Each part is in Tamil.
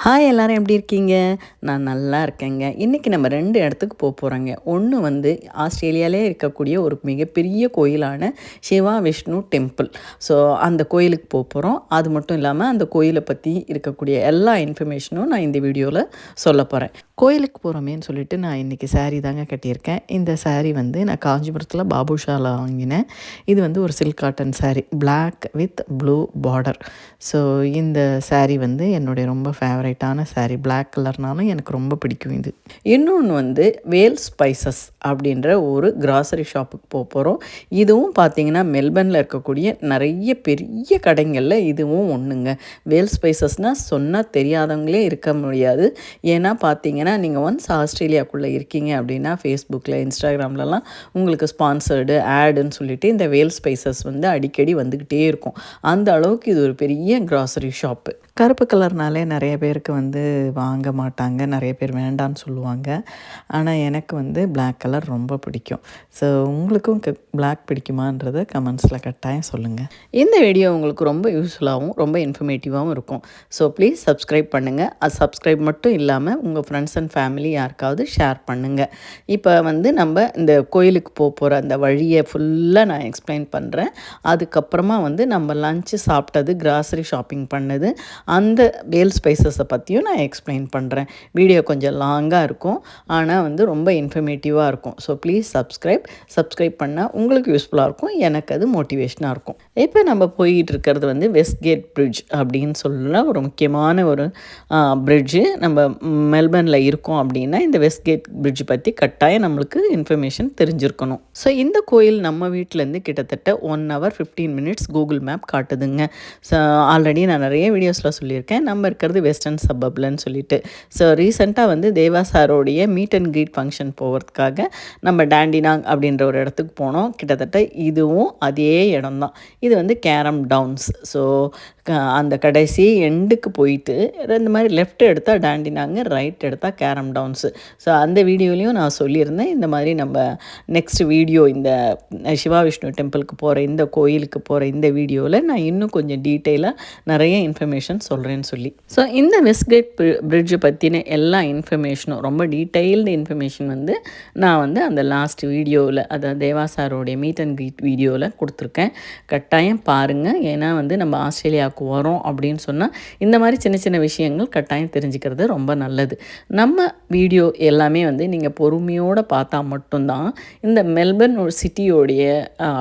ஹாய் எல்லாரும் எப்படி இருக்கீங்க? நான் நல்லா இருக்கேங்க. இன்றைக்கி நம்ம 2 இடத்துக்கு போகிறோங்க. ஒன்று வந்து ஆஸ்திரேலியாவிலே இருக்கக்கூடிய ஒரு மிகப்பெரிய கோயிலான சிவா விஷ்ணு டெம்பிள். ஸோ அந்த கோயிலுக்கு போகிறோம். அது மட்டும் இல்லாமல் அந்த கோயிலை பற்றி இருக்கக்கூடிய எல்லா இன்ஃபர்மேஷனும் நான் இந்த வீடியோவில் சொல்ல போகிறேன். கோயிலுக்கு போகிறோமேன்னு சொல்லிட்டு நான் இன்றைக்கி சாரீ தாங்க கட்டியிருக்கேன். இந்த சாரீ வந்து நான் காஞ்சிபுரத்தில் பாபுஷாவில் வாங்கினேன். இது வந்து ஒரு silk cotton sari, black with blue border. So இந்த சாரீ வந்து என்னுடைய ரொம்ப ஃபேவரட்டான சாரீ. பிளாக் கலர்னாலும் எனக்கு ரொம்ப பிடிக்கும் இது. இன்னொன்று வந்து வேல் ஸ்பைசஸ் அப்படின்ற ஒரு கிராசரி ஷாப்புக்கு போகிறோம். இதுவும் பார்த்திங்கன்னா மெல்பர்னில் இருக்கக்கூடிய நிறைய பெரிய கடைகளில் இதுவும் ஒன்றுங்க. வேல் ஸ்பைசஸ்னால் சொன்னால் தெரியாதவங்களே இருக்க முடியாது. ஏன்னா பார்த்தீங்கன்னா நீங்கள் ஒன்ஸ் ஆஸ்திரேலியாவுக்குள்ளே இருக்கீங்க அப்படின்னா ஃபேஸ்புக்கில், இன்ஸ்டாகிராம்லலாம் உங்களுக்கு ஸ்பான்சர்டு ஆடுன்னு சொல்லிட்டு இந்த வேல் ஸ்பைசஸ் வந்து அடிக்கடி வந்துக்கிட்டே இருக்கும். அந்த அளவுக்கு இது ஒரு பெரிய கிராசரி ஷாப்பு. கருப்பு கலர்னாலே நிறைய பேருக்கு வந்து வாங்க மாட்டாங்க, நிறைய பேர் வேண்டான்னு சொல்லுவாங்க. ஆனால் எனக்கு வந்து பிளாக் கலர் ரொம்ப பிடிக்கும். ஸோ உங்களுக்கும் பிளாக் பிடிக்குமான்றதை கமெண்ட்ஸில் கட்டாயம் சொல்லுங்கள். இந்த வீடியோ உங்களுக்கு ரொம்ப யூஸ்ஃபுல்லாகவும் ரொம்ப இன்ஃபர்மேட்டிவாகவும் இருக்கும். ஸோ ப்ளீஸ் சப்ஸ்கிரைப் பண்ணுங்கள். அது சப்ஸ்கிரைப் மட்டும் இல்லாமல் உங்கள் ஃப்ரெண்ட்ஸ் அண்ட் ஃபேமிலி யாருக்காவது ஷேர் பண்ணுங்கள். இப்போ வந்து நம்ம இந்த கோயிலுக்கு போகிற அந்த வழியை ஃபுல்லாக நான் எக்ஸ்பிளைன் பண்ணுறேன். அதுக்கப்புறமா வந்து நம்ம லஞ்சு சாப்பிட்டது, கிராசரி ஷாப்பிங் பண்ணது, அந்த வேல் ஸ்பைசஸை பற்றியும் நான் எக்ஸ்பிளைன் பண்ணுறேன். வீடியோ கொஞ்சம் லாங்காக இருக்கும், ஆனால் வந்து ரொம்ப இன்ஃபர்மேட்டிவாக இருக்கும். ஸோ ப்ளீஸ் சப்ஸ்கிரைப் பண்ணால் உங்களுக்கு யூஸ்ஃபுல்லாக இருக்கும், எனக்கு அது மோட்டிவேஷனாக இருக்கும். இப்போ நம்ம போய்கிட்டு இருக்கிறது வந்து வெஸ்ட்கேட் பிரிட்ஜ் அப்படின்னு சொல்ல ஒரு முக்கியமான ஒரு பிரிட்ஜு. நம்ம மெல்பர்னில் இருக்கோம் அப்படின்னா இந்த வெஸ்ட்கேட் பிரிட்ஜ் பற்றி கட்டாயம் நம்மளுக்கு இன்ஃபர்மேஷன் தெரிஞ்சிருக்கணும். ஸோ இந்த கோயில் நம்ம வீட்டிலேருந்து கிட்டத்தட்ட 1 hour 15 minutes கூகுள் மேப் காட்டுதுங்க. ஸோ ஆல்ரெடி நான் நிறைய வீடியோஸில் சொல்லியிருக்கேன். நம்ம இருக்கிறது வெஸ்டர்ன் சப்பப்லன்னு சொல்லிட்டு. ஸோ ரீசெண்டாக வந்து தேவா சாரோடைய மீட் அண்ட் க்ரீட் ஃபங்க்ஷன் போகிறதுக்காக நம்ம டாண்டினாங் அப்படின்ற ஒரு இடத்துக்கு போனோம். கிட்டத்தட்ட இதுவும் அதே இடம்தான். இது வந்து கேரம் டவுன்ஸ். ஸோ அந்த கடைசி எண்டுக்கு போயிட்டு இந்த மாதிரி லெஃப்ட் எடுத்தால் டாண்டினாங்க, ரைட் எடுத்தால் கேரம் டவுன்ஸு. ஸோ அந்த வீடியோலையும் நான் சொல்லியிருந்தேன், இந்த மாதிரி நம்ம நெக்ஸ்ட் வீடியோ இந்த சிவா விஷ்ணு டெம்பிளுக்கு போகிற இந்த கோயிலுக்கு போகிற இந்த வீடியோவில் நான் இன்னும் கொஞ்சம் டீட்டெயிலாக நிறைய இன்ஃபர்மேஷன் சொல்கிறேன்னு சொல்லி. ஸோ இந்த வெஸ்ட்கேட் பிரிட்ஜை பற்றின எல்லா இன்ஃபர்மேஷனும் ரொம்ப டீட்டெயில்டு இன்ஃபர்மேஷன் வந்து நான் வந்து அந்த லாஸ்ட் வீடியோவில், அதாவது தேவா சாரோடைய மீட் அண்ட் க்ரீட் வீடியோவில் கொடுத்துருக்கேன். கட்டாயம் பாருங்கள். ஏன்னா வந்து நம்ம ஆஸ்திரேலியாவுக்கு வரோம் அப்படின்னு சொன்னால் இந்த மாதிரி சின்ன சின்ன விஷயங்கள் கட்டாயம் தெரிஞ்சுக்கிறது ரொம்ப நல்லது. நம்ம வீடியோ எல்லாமே வந்து நீங்கள் பொறுமையோடு பார்த்தா மட்டும்தான் இந்த மெல்பர்ன் ஒரு சிட்டியோடைய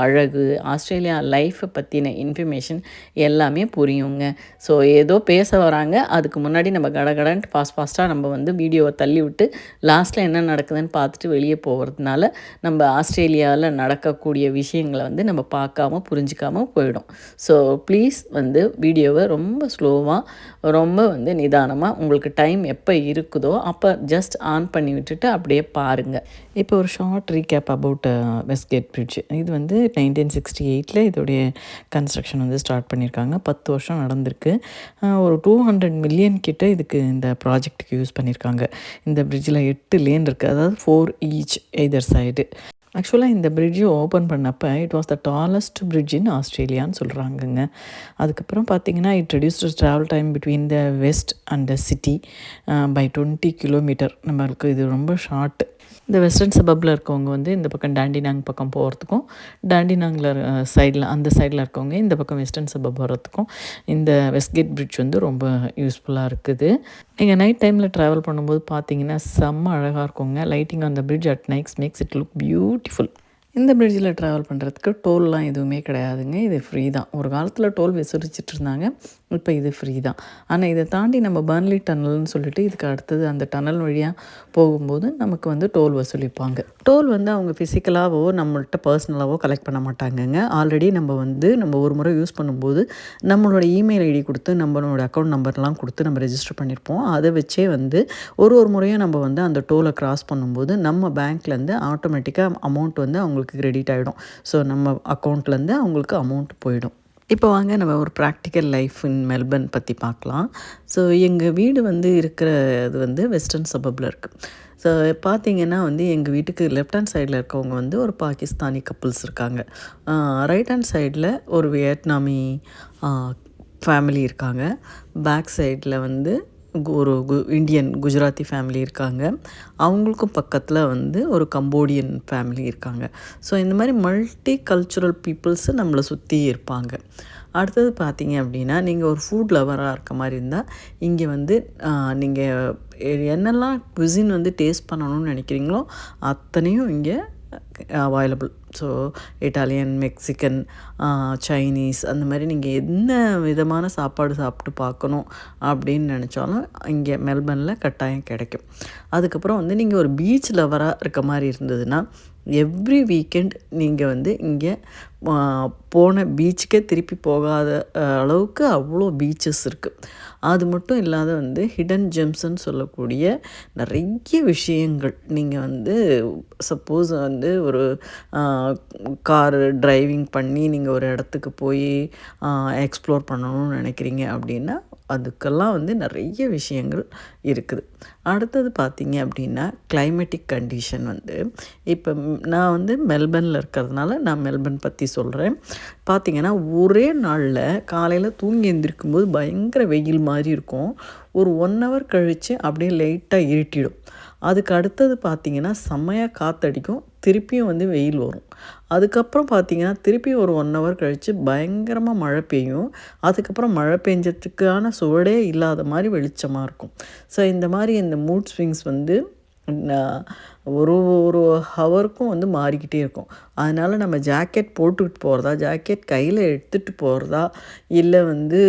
அழகு, ஆஸ்திரேலியா லைஃப்பை பற்றின இன்ஃபர்மேஷன் எல்லாமே புரியுங்க. ஸோ ஏதோ பேச வராங்க, அதுக்கு முன்னாடி நம்ம கடகடன்ட்டு ஃபாஸ்ட்டாக நம்ம வந்து வீடியோவை தள்ளி விட்டு லாஸ்ட்டில் என்ன நடக்குதுன்னு பார்த்துட்டு வெளியே போகிறதுனால நம்ம ஆஸ்திரேலியாவில் நடக்கக்கூடிய விஷயங்களை வந்து நம்ம பார்க்காம புரிஞ்சிக்காமல் போயிடும். ஸோ ப்ளீஸ் வந்து வீடியோவை ரொம்ப ஸ்லோவாக, ரொம்ப வந்து நிதானமாக உங்களுக்கு டைம் எப்போ இருக்குதோ அப்போ ஜஸ்ட் ஆன் பண்ணி விட்டுட்டு அப்படியே பாருங்கள். இப்போ ஒரு short recap about Westgate Bridge. இது வந்து 1968 இதோடைய கன்ஸ்ட்ரக்ஷன் வந்து ஸ்டார்ட் பண்ணியிருக்காங்க. 10 வருஷம் நடந்திருக்கு. ஒரு 200 மில்லியன் கிட்ட இதுக்கு இந்த ப்ராஜெக்ட்டுக்கு யூஸ் பண்ணியிருக்காங்க. இந்த பிரிட்ஜில் 8 லேன் இருக்குது, அதாவது 4 ஈச் எய்தர் சைடு. ஆக்சுவலாக இந்த பிரிட்ஜு ஓப்பன் பண்ணப்போ it was the tallest bridge in ஆஸ்திரேலியான்னு சொல்கிறாங்கங்க. அதுக்கப்புறம் பார்த்திங்கன்னா it reduced travel time between the west and the city by 20 kilometre. நம்மளுக்கு இது ரொம்ப ஷார்ட். இந்த வெஸ்டர்ன் சபப்பில் இருக்கவங்க வந்து இந்த பக்கம் டாண்டினாங் பக்கம் போகிறதுக்கும், டாண்டினாங்கில் சைடில் அந்த சைடில் இருக்கவங்க இந்த பக்கம் வெஸ்டர்ன் சபப் வர்றதுக்கும் இந்த வெஸ்ட்கேட் பிரிட்ஜ் வந்து ரொம்ப யூஸ்ஃபுல்லாக இருக்குது. நீங்கள் நைட் டைமில் ட்ராவல் பண்ணும்போது பார்த்தீங்கன்னா செம்ம அழகாக இருக்குங்க. Lighting on the bridge at nights makes it look beautiful. இந்த பிரிட்ஜில் ட்ராவல் பண்ணுறதுக்கு டோல்லாம் எதுவுமே கிடையாதுங்க. இது ஃப்ரீ தான். ஒரு காலத்தில் டோல் வசூலிச்சிட்டு இருந்தாங்க, இப்போ இது ஃப்ரீ தான். ஆனால் இதை தாண்டி நம்ம பர்ன்லி டனல்னு சொல்லிட்டு இதுக்கு அடுத்தது அந்த டனல் வழியாக போகும்போது நமக்கு வந்து டோல் வசூலிப்பாங்க. டோல் வந்து அவங்க ஃபிசிக்கலாகவோ நம்மள்கிட்ட பர்சனலாகவோ கலெக்ட் பண்ண மாட்டாங்கங்க. ஆல்ரெடி நம்ம ஒரு முறை யூஸ் பண்ணும்போது நம்மளோட இமெயில் ஐடி கொடுத்து நம்மளோட அக்கௌண்ட் நம்பர்லாம் கொடுத்து நம்ம ரெஜிஸ்டர் பண்ணியிருப்போம். அதை வச்சே வந்து ஒரு முறையும் நம்ம வந்து அந்த டோலை கிராஸ் பண்ணும்போது நம்ம பேங்க்லேருந்து ஆட்டோமேட்டிக்காக அமௌண்ட் வந்து அவங்களுக்கு கிரெடிட் ஆகிடும். ஸோ நம்ம அக்கௌண்ட்லேருந்து அவங்களுக்கு அமௌண்ட் போயிடும். இப்போ வாங்க நம்ம ஒரு ப்ராக்டிக்கல் லைஃப் இன் மெல்பர்ன் பற்றி பார்க்கலாம். ஸோ எங்கள் வீடு வந்து இருக்கிறது வந்து வெஸ்டர்ன் சபப்பில் இருக்குது. ஸோ பார்த்திங்கன்னா வந்து எங்கள் வீட்டுக்கு லெஃப்ட் ஹேண்ட் சைடில் இருக்கவங்க வந்து ஒரு பாகிஸ்தானி கப்புள்ஸ் இருக்காங்க. ரைட் ஹேண்ட் சைடில் ஒரு வியட்நாமி ஃபேமிலி இருக்காங்க. பேக் சைடில் வந்து ஒரு இந்தியன் குஜராத்தி ஃபேமிலி இருக்காங்க. அவங்களுக்கும் பக்கத்தில் வந்து ஒரு கம்போடியன் ஃபேமிலி இருக்காங்க. ஸோ இந்த மாதிரி மல்டி கல்ச்சுரல் பீப்புள்ஸு நம்மளை சுற்றி இருப்பாங்க. அடுத்தது பார்த்தீங்க அப்படின்னா, நீங்கள் ஒரு ஃபுட் லவராக இருக்க மாதிரி இருந்தால், இங்கே வந்து நீங்கள் என்னெல்லாம் குசின் வந்து டேஸ்ட் பண்ணணும்னு நினைக்கிறீங்களோ அத்தனையும் இங்கே available. So Italian, Mexican, Chinese அந்த மாதிரி நீங்கள் என்ன விதமான சாப்பாடு சாப்பிட்டு பார்க்கணும் அப்படின்னு நினச்சாலும் இங்கே மெல்பர்னில் கட்டாயம் கிடைக்கும். அதுக்கப்புறம் வந்து நீங்கள் ஒரு பீச் லவராக இருக்க மாதிரி இருந்ததுன்னா, எவ்ரி வீக்கெண்ட் நீங்கள் வந்து இங்கே போன பீச்சுக்கே திருப்பி போகாத அளவுக்கு அவ்வளோ பீச்சஸ் இருக்குது. அது மட்டும் இல்லாத வந்து ஹிடன் ஜெம்ஸ்ன்னு சொல்லக்கூடிய நிறைய விஷயங்கள் நீங்கள் வந்து சப்போஸ் வந்து ஒரு காரு டிரைவிங் பண்ணி நீங்கள் ஒரு இடத்துக்கு போய் எக்ஸ்ப்ளோர் பண்ணணும்னு நினைக்கிறீங்க அப்படின்னா அதுக்கெல்லாம் வந்து நிறைய விஷயங்கள் இருக்குது. அடுத்தது பார்த்திங்க அப்படின்னா கிளைமேட்டிக் கண்டிஷன் வந்து இப்போ நான் வந்து மெல்பர்னில் இருக்கிறதுனால நான் மெல்பர்ன் பற்றி சொல்கிறேன். பார்த்திங்கன்னா ஒரே நாளில் காலையில் தூங்கி எழுந்திருக்கும்போது பயங்கர வெயில் மாதிரி இருக்கும். ஒரு 1 ஹவர் கழித்து அப்படியே லைட்டாக இருட்டிடும். அதுக்கு அடுத்தது பார்த்திங்கன்னா செம்மையாக காற்றடிக்கும், திருப்பியும் வந்து வெயில் வரும். அதுக்கப்புறம் பார்த்திங்கன்னா திருப்பி ஒரு 1 ஹவர் கழித்து பயங்கரமாக மழை பெய்யும். அதுக்கப்புறம் மழை பெஞ்சதுக்கான சுவடே இல்லாத மாதிரி வெளிச்சமாக இருக்கும். ஸோ இந்த மாதிரி இந்த மூட் ஸ்விங்ஸ் வந்து ஒரு ஒரு ஹவருக்கும் வந்து மாறிக்கிட்டே இருக்கும். அதனால் நம்ம ஜாக்கெட் போட்டுக்கிட்டு போகிறதா, ஜாக்கெட் கையில் எடுத்துகிட்டு போகிறதா, இல்லை வந்து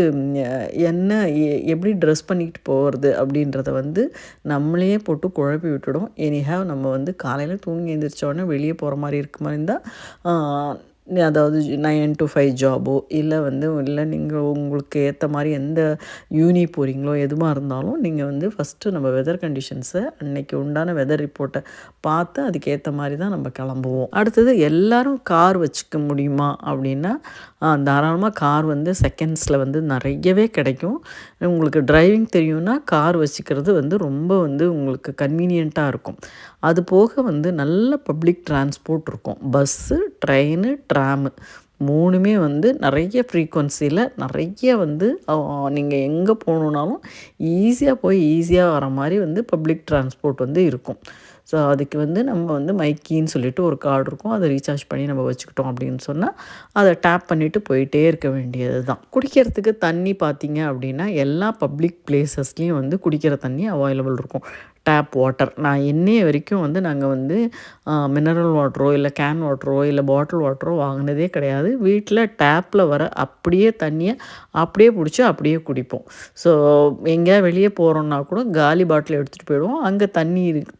என்ன எப்படி ட்ரெஸ் பண்ணிக்கிட்டு போகிறது அப்படின்றத வந்து நம்மளையே போட்டு குழப்பி விட்டுடும். எனிஹாவ் நம்ம வந்து காலையில் தூங்கி எழுந்திரிச்சோடனே வெளியே போகிற மாதிரி இருக்க மாதிரி இருந்தால், அதாவது 9 to 5 ஜாபோ இல்லை நீங்கள் உங்களுக்கு ஏற்ற மாதிரி எந்த யூனி போகிறீங்களோ எதுவாக இருந்தாலும் நீங்கள் வந்து ஃபஸ்ட்டு நம்ம வெதர் கண்டிஷன்ஸை அன்னைக்கு உண்டான வெதர் ரிப்போர்ட்டை பார்த்து அதுக்கேற்ற மாதிரி தான் நம்ம கிளம்புவோம். அடுத்தது எல்லோரும் கார் வச்சுக்க முடியுமா அப்படின்னா தாராளமாக கார் வந்து செகண்ட்ஸில் வந்து நிறையவே கிடைக்கும். உங்களுக்கு டிரைவிங் தெரியும்னா கார் வச்சுக்கிறது வந்து ரொம்ப வந்து உங்களுக்கு கன்வீனியண்ட்டாக இருக்கும். அது போக வந்து நல்ல பப்ளிக் டிரான்ஸ்போர்ட் இருக்கும். பஸ்ஸு, ட்ரெயினு, ட்ராமு 3மே வந்து நிறைய ஃப்ரீக்வன்சியில் நிறைய வந்து நீங்கள் எங்கே போகணுன்னாலும் ஈஸியாக போய் ஈஸியாக வர மாதிரி வந்து பப்ளிக் டிரான்ஸ்போர்ட் வந்து இருக்கும். ஸோ அதுக்கு வந்து நம்ம வந்து மைக்கின்னு சொல்லிட்டு ஒரு கார்டு இருக்கும். அதை ரீசார்ஜ் பண்ணி நம்ம வச்சுக்கிட்டோம் அப்படின்னு சொன்னால் அதை டேப் பண்ணிவிட்டு போயிட்டே இருக்க வேண்டியது தான். குடிக்கிறதுக்கு தண்ணி பார்த்திங்க அப்படின்னா எல்லா பப்ளிக் பிளேசஸ்லேயும் வந்து குடிக்கிற தண்ணி அவைலபிள் இருக்கும். டேப் வாட்டர் நான் இன்னைய வரைக்கும் வந்து நாங்கள் வந்து மினரல் வாட்டரோ இல்லை கேன் வாட்டரோ இல்லை பாட்டில் வாட்டரோ வாங்கினதே கிடையாது. வீட்டில் டேப்பில் வர அப்படியே தண்ணியை அப்படியே பிடிச்சி அப்படியே குடிப்போம். ஸோ எங்கேயா வெளியே போகிறோன்னா கூட காலி பாட்டில் எடுத்துகிட்டு போயிடுவோம். அங்கே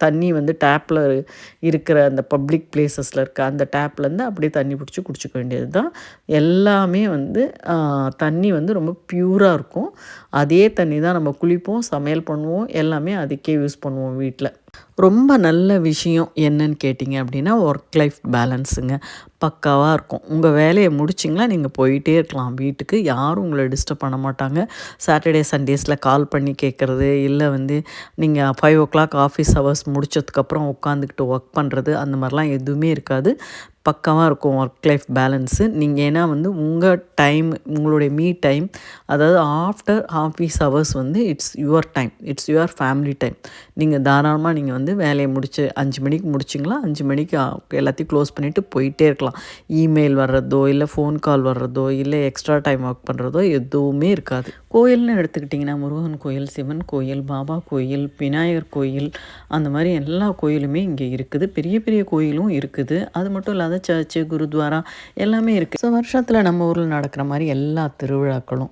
தண்ணி வந்து டேப்பில் இருக்கிற அந்த பப்ளிக் பிளேசஸில் இருக்க அந்த டேப்லேருந்து அப்படியே தண்ணி பிடிச்சி குடிச்சிக்க வேண்டியது தான். எல்லாமே வந்து தண்ணி வந்து ரொம்ப ப்யூராக இருக்கும். அதே தண்ணி தான் நம்ம குளிப்போம், சமையல் பண்ணுவோம், எல்லாமே அதுக்கே யூஸ் பண்ணுவோம் வீட்டில். ரொம்ப நல்ல விஷயம் என்னன்னு கேட்டிங்க அப்படின்னா ஒர்க் லைஃப் பேலன்ஸுங்க பக்காவாக இருக்கும். உங்கள் வேலையை முடிச்சிங்களா நீங்கள் போயிட்டே இருக்கலாம் வீட்டுக்கு. யாரும் உங்களை டிஸ்டர்ப் பண்ண மாட்டாங்க. சாட்டர்டே சண்டேஸில் கால் பண்ணி கேட்குறது, இல்லை வந்து நீங்கள் 5 o'clock ஆஃபீஸ் ஹவர்ஸ் முடித்ததுக்கப்புறம் உட்காந்துக்கிட்டு ஒர்க் பண்ணுறது அந்த மாதிரிலாம் எதுவுமே இருக்காது. பக்காவாக இருக்கும் ஒர்க் லைஃப் பேலன்ஸு. நீங்கள் ஏன்னா வந்து உங்கள் டைம், உங்களுடைய மீ டைம், அதாவது ஆஃப்டர் ஆஃபீஸ் ஹவர்ஸ் வந்து it's your time, it's your family time. நீங்கள் தாராளமாக நீங்கள் வந்து வேலையை முடிச்சு 5 மணிக்கு முடிச்சிங்களா 5 மணிக்கு எல்லாத்தையும் க்ளோஸ் பண்ணிவிட்டு போயிட்டே இருக்கலாம். இமெயில் வர்றதோ இல்லை ஃபோன் கால் வர்றதோ இல்லை எக்ஸ்ட்ரா டைம் ஒர்க் பண்ணுறதோ எதுவுமே இருக்காது. கோயில்னு எடுத்துக்கிட்டிங்கன்னா முருகன் கோயில், சிவன் கோயில், பாபா கோயில், விநாயகர் கோயில், அந்த மாதிரி எல்லா கோயிலுமே இங்கே இருக்குது. பெரிய பெரிய கோயிலும் இருக்குது. அது மட்டும் இல்லாத சர்ச்சு, குருத்வாரா எல்லாமே இருக்குது. ஸோ வருஷத்தில் நம்ம ஊரில் நடக்கிற மாதிரி எல்லா திருவிழாக்களும்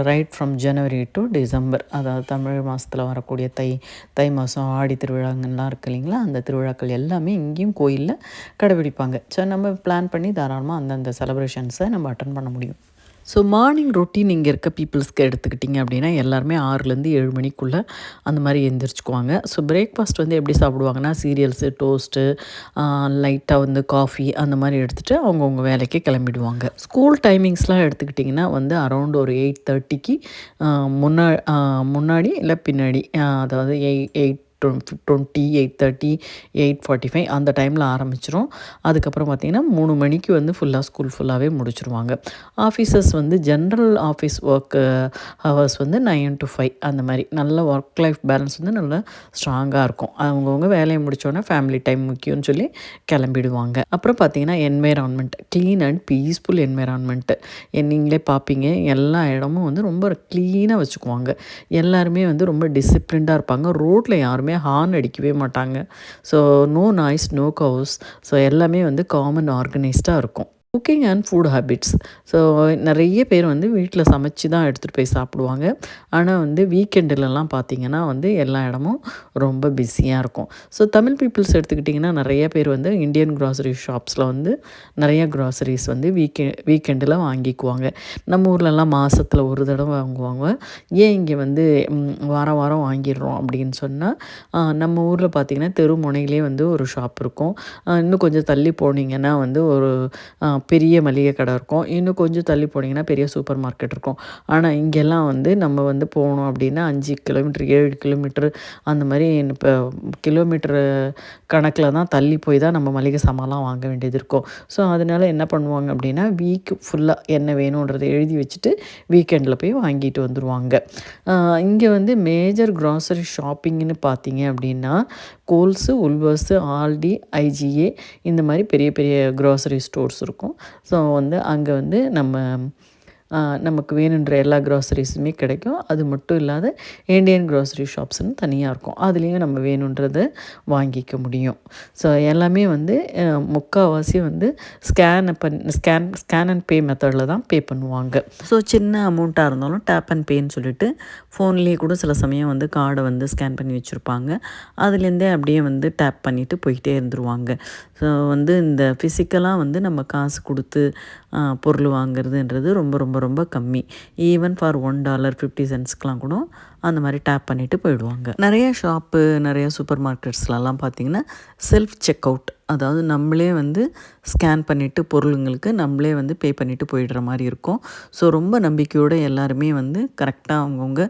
right from January to December, அதாவது தமிழ் மாதத்தில் வரக்கூடிய தை மாதம் ஆடி திருவிழாங்கள்லாம் இருக்குது இல்லைங்களா, அந்த திருவிழாக்கள் எல்லாமே இங்கேயும் கோயிலில் கடைபிடிப்பாங்க. ஸோ நம்ம பிளான் பண்ணி தாராளமாக அந்தந்த செலிப்ரேஷன்ஸை நம்ம அட்டன் பண்ண முடியும். ஸோ மார்னிங் ரொட்டீன் இங்கே இருக்க பீப்புள்ஸ்க்கு எடுத்துக்கிட்டிங்க அப்படின்னா எல்லாருமே 6லேருந்து 7 மணிக்குள்ளே அந்த மாதிரி எழுந்திரிச்சுக்குவாங்க. ஸோ பிரேக்ஃபாஸ்ட் வந்து எப்படி சாப்பிடுவாங்கன்னா சீரியல்ஸு, டோஸ்ட்டு, லைட்டாக வந்து காஃபி அந்த மாதிரி எடுத்துகிட்டு அவங்கவுங்க வேலைக்கு கிளம்பிடுவாங்க. ஸ்கூல் டைமிங்ஸ்லாம் எடுத்துக்கிட்டிங்கன்னா வந்து அரௌண்ட் ஒரு 8:30க்கு முன்னாடி இல்லை பின்னாடி, அதாவது 8 8:20, 8:30, 8:45 அந்த டைமில் ஆரம்பிச்சிரும். அதுக்கப்புறம் பார்த்திங்கன்னா 3 மணிக்கு வந்து ஸ்கூல் ஃபுல்லாகவே முடிச்சிருவாங்க. ஆஃபீஸர்ஸ் வந்து ஜென்ரல் ஆஃபீஸ் ஒர்க்கு ஹவர்ஸ் வந்து 9 to 5 அந்த மாதிரி நல்ல ஒர்க் லைஃப் பேலன்ஸ் வந்து நல்லா ஸ்ட்ராங்காக இருக்கும். அவங்கவுங்க வேலையை முடித்தோடனே ஃபேமிலி டைம் முக்கியம்னு சொல்லி கிளம்பிடுவாங்க. அப்புறம் பார்த்திங்கன்னா என்வைரான்மெண்ட், க்ளீன் அண்ட் பீஸ்ஃபுல் என்வைரான்மெண்ட்டு. நீங்களே பார்ப்பீங்க, எல்லா இடமும் வந்து ரொம்ப க்ளீனாக வச்சுக்குவாங்க. எல்லாருமே வந்து ரொம்ப டிசிப்ளின்டாக இருப்பாங்க. ரோட்டில் யாருமே ஹார்ன் அடிக்கவே மாட்டாங்க. So no noise, no cows. So எல்லாமே வந்து காமன் ஆர்கனைஸ்டாக இருக்கும். Cooking and food habits. So நிறைய பேர் வந்து வீட்டில் சமைச்சு தான் எடுத்துகிட்டு போய் சாப்பிடுவாங்க. ஆனால் வந்து வீக்கெண்டுலலாம் பார்த்திங்கன்னா வந்து எல்லா இடமும் ரொம்ப பிஸியாக இருக்கும். ஸோ தமிழ் பீப்புள்ஸ் எடுத்துக்கிட்டிங்கன்னா நிறைய பேர் வந்து இந்தியன் க்ராசரி ஷாப்ஸில் வந்து நிறைய க்ராசரிஸ் வந்து வீக்கெண்டில் வாங்கிக்குவாங்க. நம்ம ஊர்லலாம் மாதத்தில் ஒரு தடவை வாங்குவாங்க. ஏன் இங்கே வந்து வாரம் வாரம் வாங்கிடுறோம் அப்படின்னு சொன்னால், நம்ம ஊரில் பார்த்திங்கன்னா தெரு முனையிலே வந்து ஒரு ஷாப் இருக்கும். இன்னும் கொஞ்சம் தள்ளி போனீங்கன்னா வந்து ஒரு பெரிய மளிகை கடை இருக்கும். இன்னும் கொஞ்சம் தள்ளி போனீங்கன்னா பெரிய சூப்பர் மார்க்கெட் இருக்கும். ஆனால் இங்கெல்லாம் வந்து நம்ம வந்து போகணும் அப்படின்னா 5 கிலோமீட்டர், 7 கிலோமீட்டர் அந்த மாதிரி இப்போ கிலோமீட்டரு கணக்கில் தான் தள்ளி போய் தான் நம்ம மளிகை சாமான்லாம் வாங்க வேண்டியது இருக்கும். ஸோ அதனால் என்ன பண்ணுவாங்க அப்படின்னா, வீக் ஃபுல்லாக என்ன வேணுன்றதை எழுதி வச்சுட்டு வீக்கெண்டில் போய் வாங்கிட்டு வந்துடுவாங்க. இங்கே வந்து மேஜர் க்ராசரி ஷாப்பிங்னு பார்த்தீங்க அப்படின்னா, கோல்ஸு, உல்வர்ஸு, ஆல்டி, ஐஜிஏ இந்த மாதிரி பெரிய பெரிய க்ராசரி ஸ்டோர்ஸ் இருக்கும். ஸோ வந்து அங்கே வந்து நமக்கு வேணுன்ற எல்லா க்ராசரிஸுமே கிடைக்கும். அது மட்டும் இல்லாத இண்டியன் க்ராசரி ஷாப்ஸ்னு தனியாக இருக்கும். அதுலேயும் நம்ம வேணுன்றதை வாங்கிக்க முடியும். ஸோ எல்லாமே வந்து முக்கால்வாசி வந்து ஸ்கேன் அண்ட் பே மெத்தடில் தான் பே பண்ணுவாங்க. ஸோ சின்ன அமௌண்ட்டாக இருந்தாலும் டேப் அண்ட் பேன்னு சொல்லிட்டு ஃபோன்லேயே கூட சில சமயம் வந்து கார்டை வந்து ஸ்கேன் பண்ணி வச்சுருப்பாங்க. அதுலேருந்தே அப்படியே வந்து டேப் பண்ணிவிட்டு போயிட்டே இருந்துருவாங்க. ஸோ வந்து இந்த ஃபிசிக்கலாக வந்து நம்ம காசு கொடுத்து பொருள் வாங்குறதுன்றது ரொம்ப ரொம்ப ரொம்ப கம்மி. ஈவன் ஃபார் $1.50 கூட அந்த மாதிரி டேப் பண்ணிவிட்டு போயிடுவாங்க. நிறைய ஷாப்பு, நிறைய சூப்பர் மார்க்கெட்ஸ்லலாம் பார்த்திங்கன்னா செல்ஃப் செக் அவுட், அதாவது நம்மளே வந்து ஸ்கேன் பண்ணிவிட்டு பொருளுங்களுக்கு நம்மளே வந்து பே பண்ணிவிட்டு போயிடுற மாதிரி இருக்கும். ஸோ ரொம்ப நம்பிக்கையோடு எல்லாருமே வந்து கரெக்டாக அவங்கவுங்க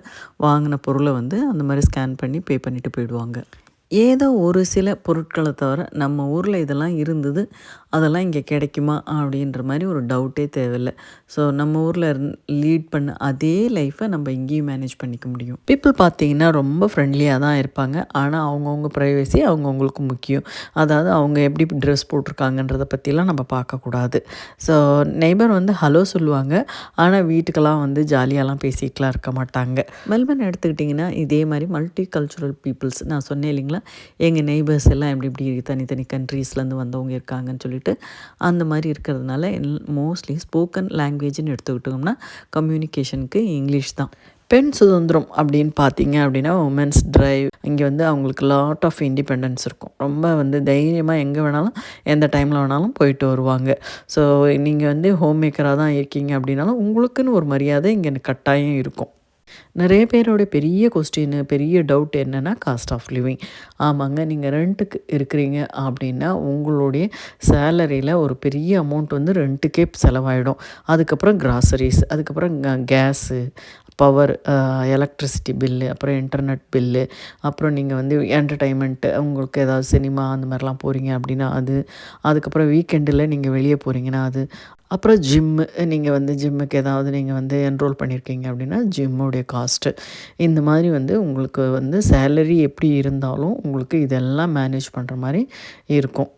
வாங்கின பொருளை வந்து அந்த மாதிரி ஸ்கேன் பண்ணி பே பண்ணிவிட்டு போயிடுவாங்க. ஏதோ ஒரு சில பொருட்களை தவிர நம்ம ஊரில் இதெல்லாம் இருந்தது, அதெல்லாம் இங்கே கிடைக்குமா அப்படின்ற மாதிரி ஒரு டவுட்டே தேவையில்லை. ஸோ நம்ம ஊரில் லீட் பண்ண அதே லைஃப்பை நம்ம இங்கேயும் மேனேஜ் பண்ணிக்க முடியும். பீப்புள் பார்த்திங்கன்னா ரொம்ப ஃப்ரெண்ட்லியாக தான் இருப்பாங்க. ஆனால் அவங்கவுங்க ப்ரைவசி அவங்கவுங்களுக்கு முக்கியம். அதாவது அவங்க எப்படி ட்ரெஸ் போட்டிருக்காங்கன்றதை பற்றிலாம் நம்ம பார்க்கக்கூடாது. ஸோ நெய்பர் வந்து ஹலோ சொல்லுவாங்க. ஆனால் வீட்டுக்கெல்லாம் வந்து ஜாலியாலாம் பேசிக்கலாம் இருக்க மாட்டாங்க. மெல்பர்ன் எடுத்துக்கிட்டிங்கன்னா இதே மாதிரி மல்டி கல்ச்சுரல் பீப்புள்ஸ், நான் சொன்னேன் இல்லைங்களா, எங்கள் நெய்பர்ஸ் எல்லாம் எப்படி தனித்தனி கண்ட்ரீஸ்லேருந்து வந்தவங்க இருக்காங்கன்னு சொல்லிட்டு அந்த மாதிரி இருக்கிறதுனால மோஸ்ட்லி ஸ்போக்கன் லாங்குவேஜ்னு எடுத்துக்கிட்டோம்னா கம்யூனிகேஷனுக்கு இங்கிலீஷ் தான். பெண் சுதந்திரம் அப்படின்னு பார்த்தீங்க அப்படின்னா உமன்ஸ் ட்ரைவ். இங்கே வந்து அவங்களுக்கு லாட் ஆஃப் இண்டிபெண்டன்ஸ் இருக்கும். ரொம்ப வந்து தைரியமாக எங்கே வேணாலும் எந்த டைமில் வேணாலும் போயிட்டு வருவாங்க. ஸோ நீங்கள் வந்து ஹோம் மேக்கராக தான் இருக்கீங்க அப்படின்னாலும் உங்களுக்குன்னு ஒரு மரியாதை இங்கே கட்டாயம் இருக்கும். நிறைய பேரோட பெரிய கொஸ்டின், பெரிய டவுட் என்னென்னா காஸ்ட் ஆஃப் லிவிங். ஆமாங்க, நீங்கள் ரெண்ட்டுக்கு இருக்கிறீங்க அப்படின்னா உங்களுடைய சேலரியில் ஒரு பெரிய அமௌண்ட் வந்து ரெண்ட்டுக்கே செலவாயிடும். அதுக்கப்புறம் கிராசரிஸ், அதுக்கப்புறம் கேஸு, பவர், எலக்ட்ரிசிட்டி பில்லு, அப்புறம் இன்டர்நெட் பில்லு, அப்புறம் நீங்கள் வந்து என்டர்டைன்மெண்ட்டு, உங்களுக்கு ஏதாவது சினிமா அந்த மாதிரிலாம் போகிறீங்க அப்படின்னா அது, அதுக்கப்புறம் வீக்கெண்டில் நீங்கள் வெளியே போகிறீங்கன்னா அது, அப்புறம் ஜிம்மு, நீங்கள் வந்து ஜிம்முக்கு ஏதாவது நீங்கள் வந்து என்ரோல் பண்ணியிருக்கீங்க அப்படின்னா ஜிம்முடைய காஸ்ட்டு. இந்த மாதிரி வந்து உங்களுக்கு வந்து சேலரி எப்படி இருந்தாலும் உங்களுக்கு இதெல்லாம் மேனேஜ் பண்ணுற மாதிரி இருக்கும்.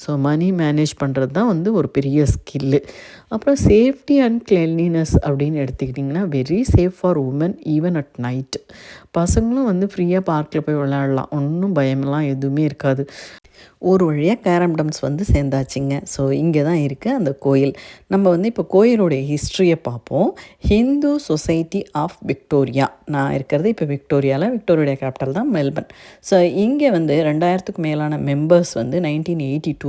ஸோ மணி மேனேஜ் பண்ணுறது தான் வந்து ஒரு பெரிய ஸ்கில்லு. அப்புறம் சேஃப்டி அண்ட் கிளீன்லினஸ் அப்படின்னு எடுத்துக்கிட்டிங்கன்னா very safe for women even at night. பசங்களும் வந்து ஃப்ரீயாக பார்க்கில் போய் விளையாடலாம், ஒன்றும் பயமெல்லாம் எதுவுமே இருக்காது. ஒரு வழியாக கேரம்டம்ஸ் வந்து சேர்ந்தாச்சுங்க. ஸோ இங்கே தான் இருக்குது அந்த கோயில். நம்ம வந்து இப்போ கோயிலுடைய ஹிஸ்ட்ரியை பார்ப்போம். ஹிந்து சொசைட்டி ஆஃப் விக்டோரியா, நான் இருக்கிறது இப்போ விக்டோரியாவில், விக்டோரியா கேபிட்டல் தான் மெல்பர்ன். ஸோ இங்கே வந்து 2000க்கு மேலான மெம்பர்ஸ் வந்து 1982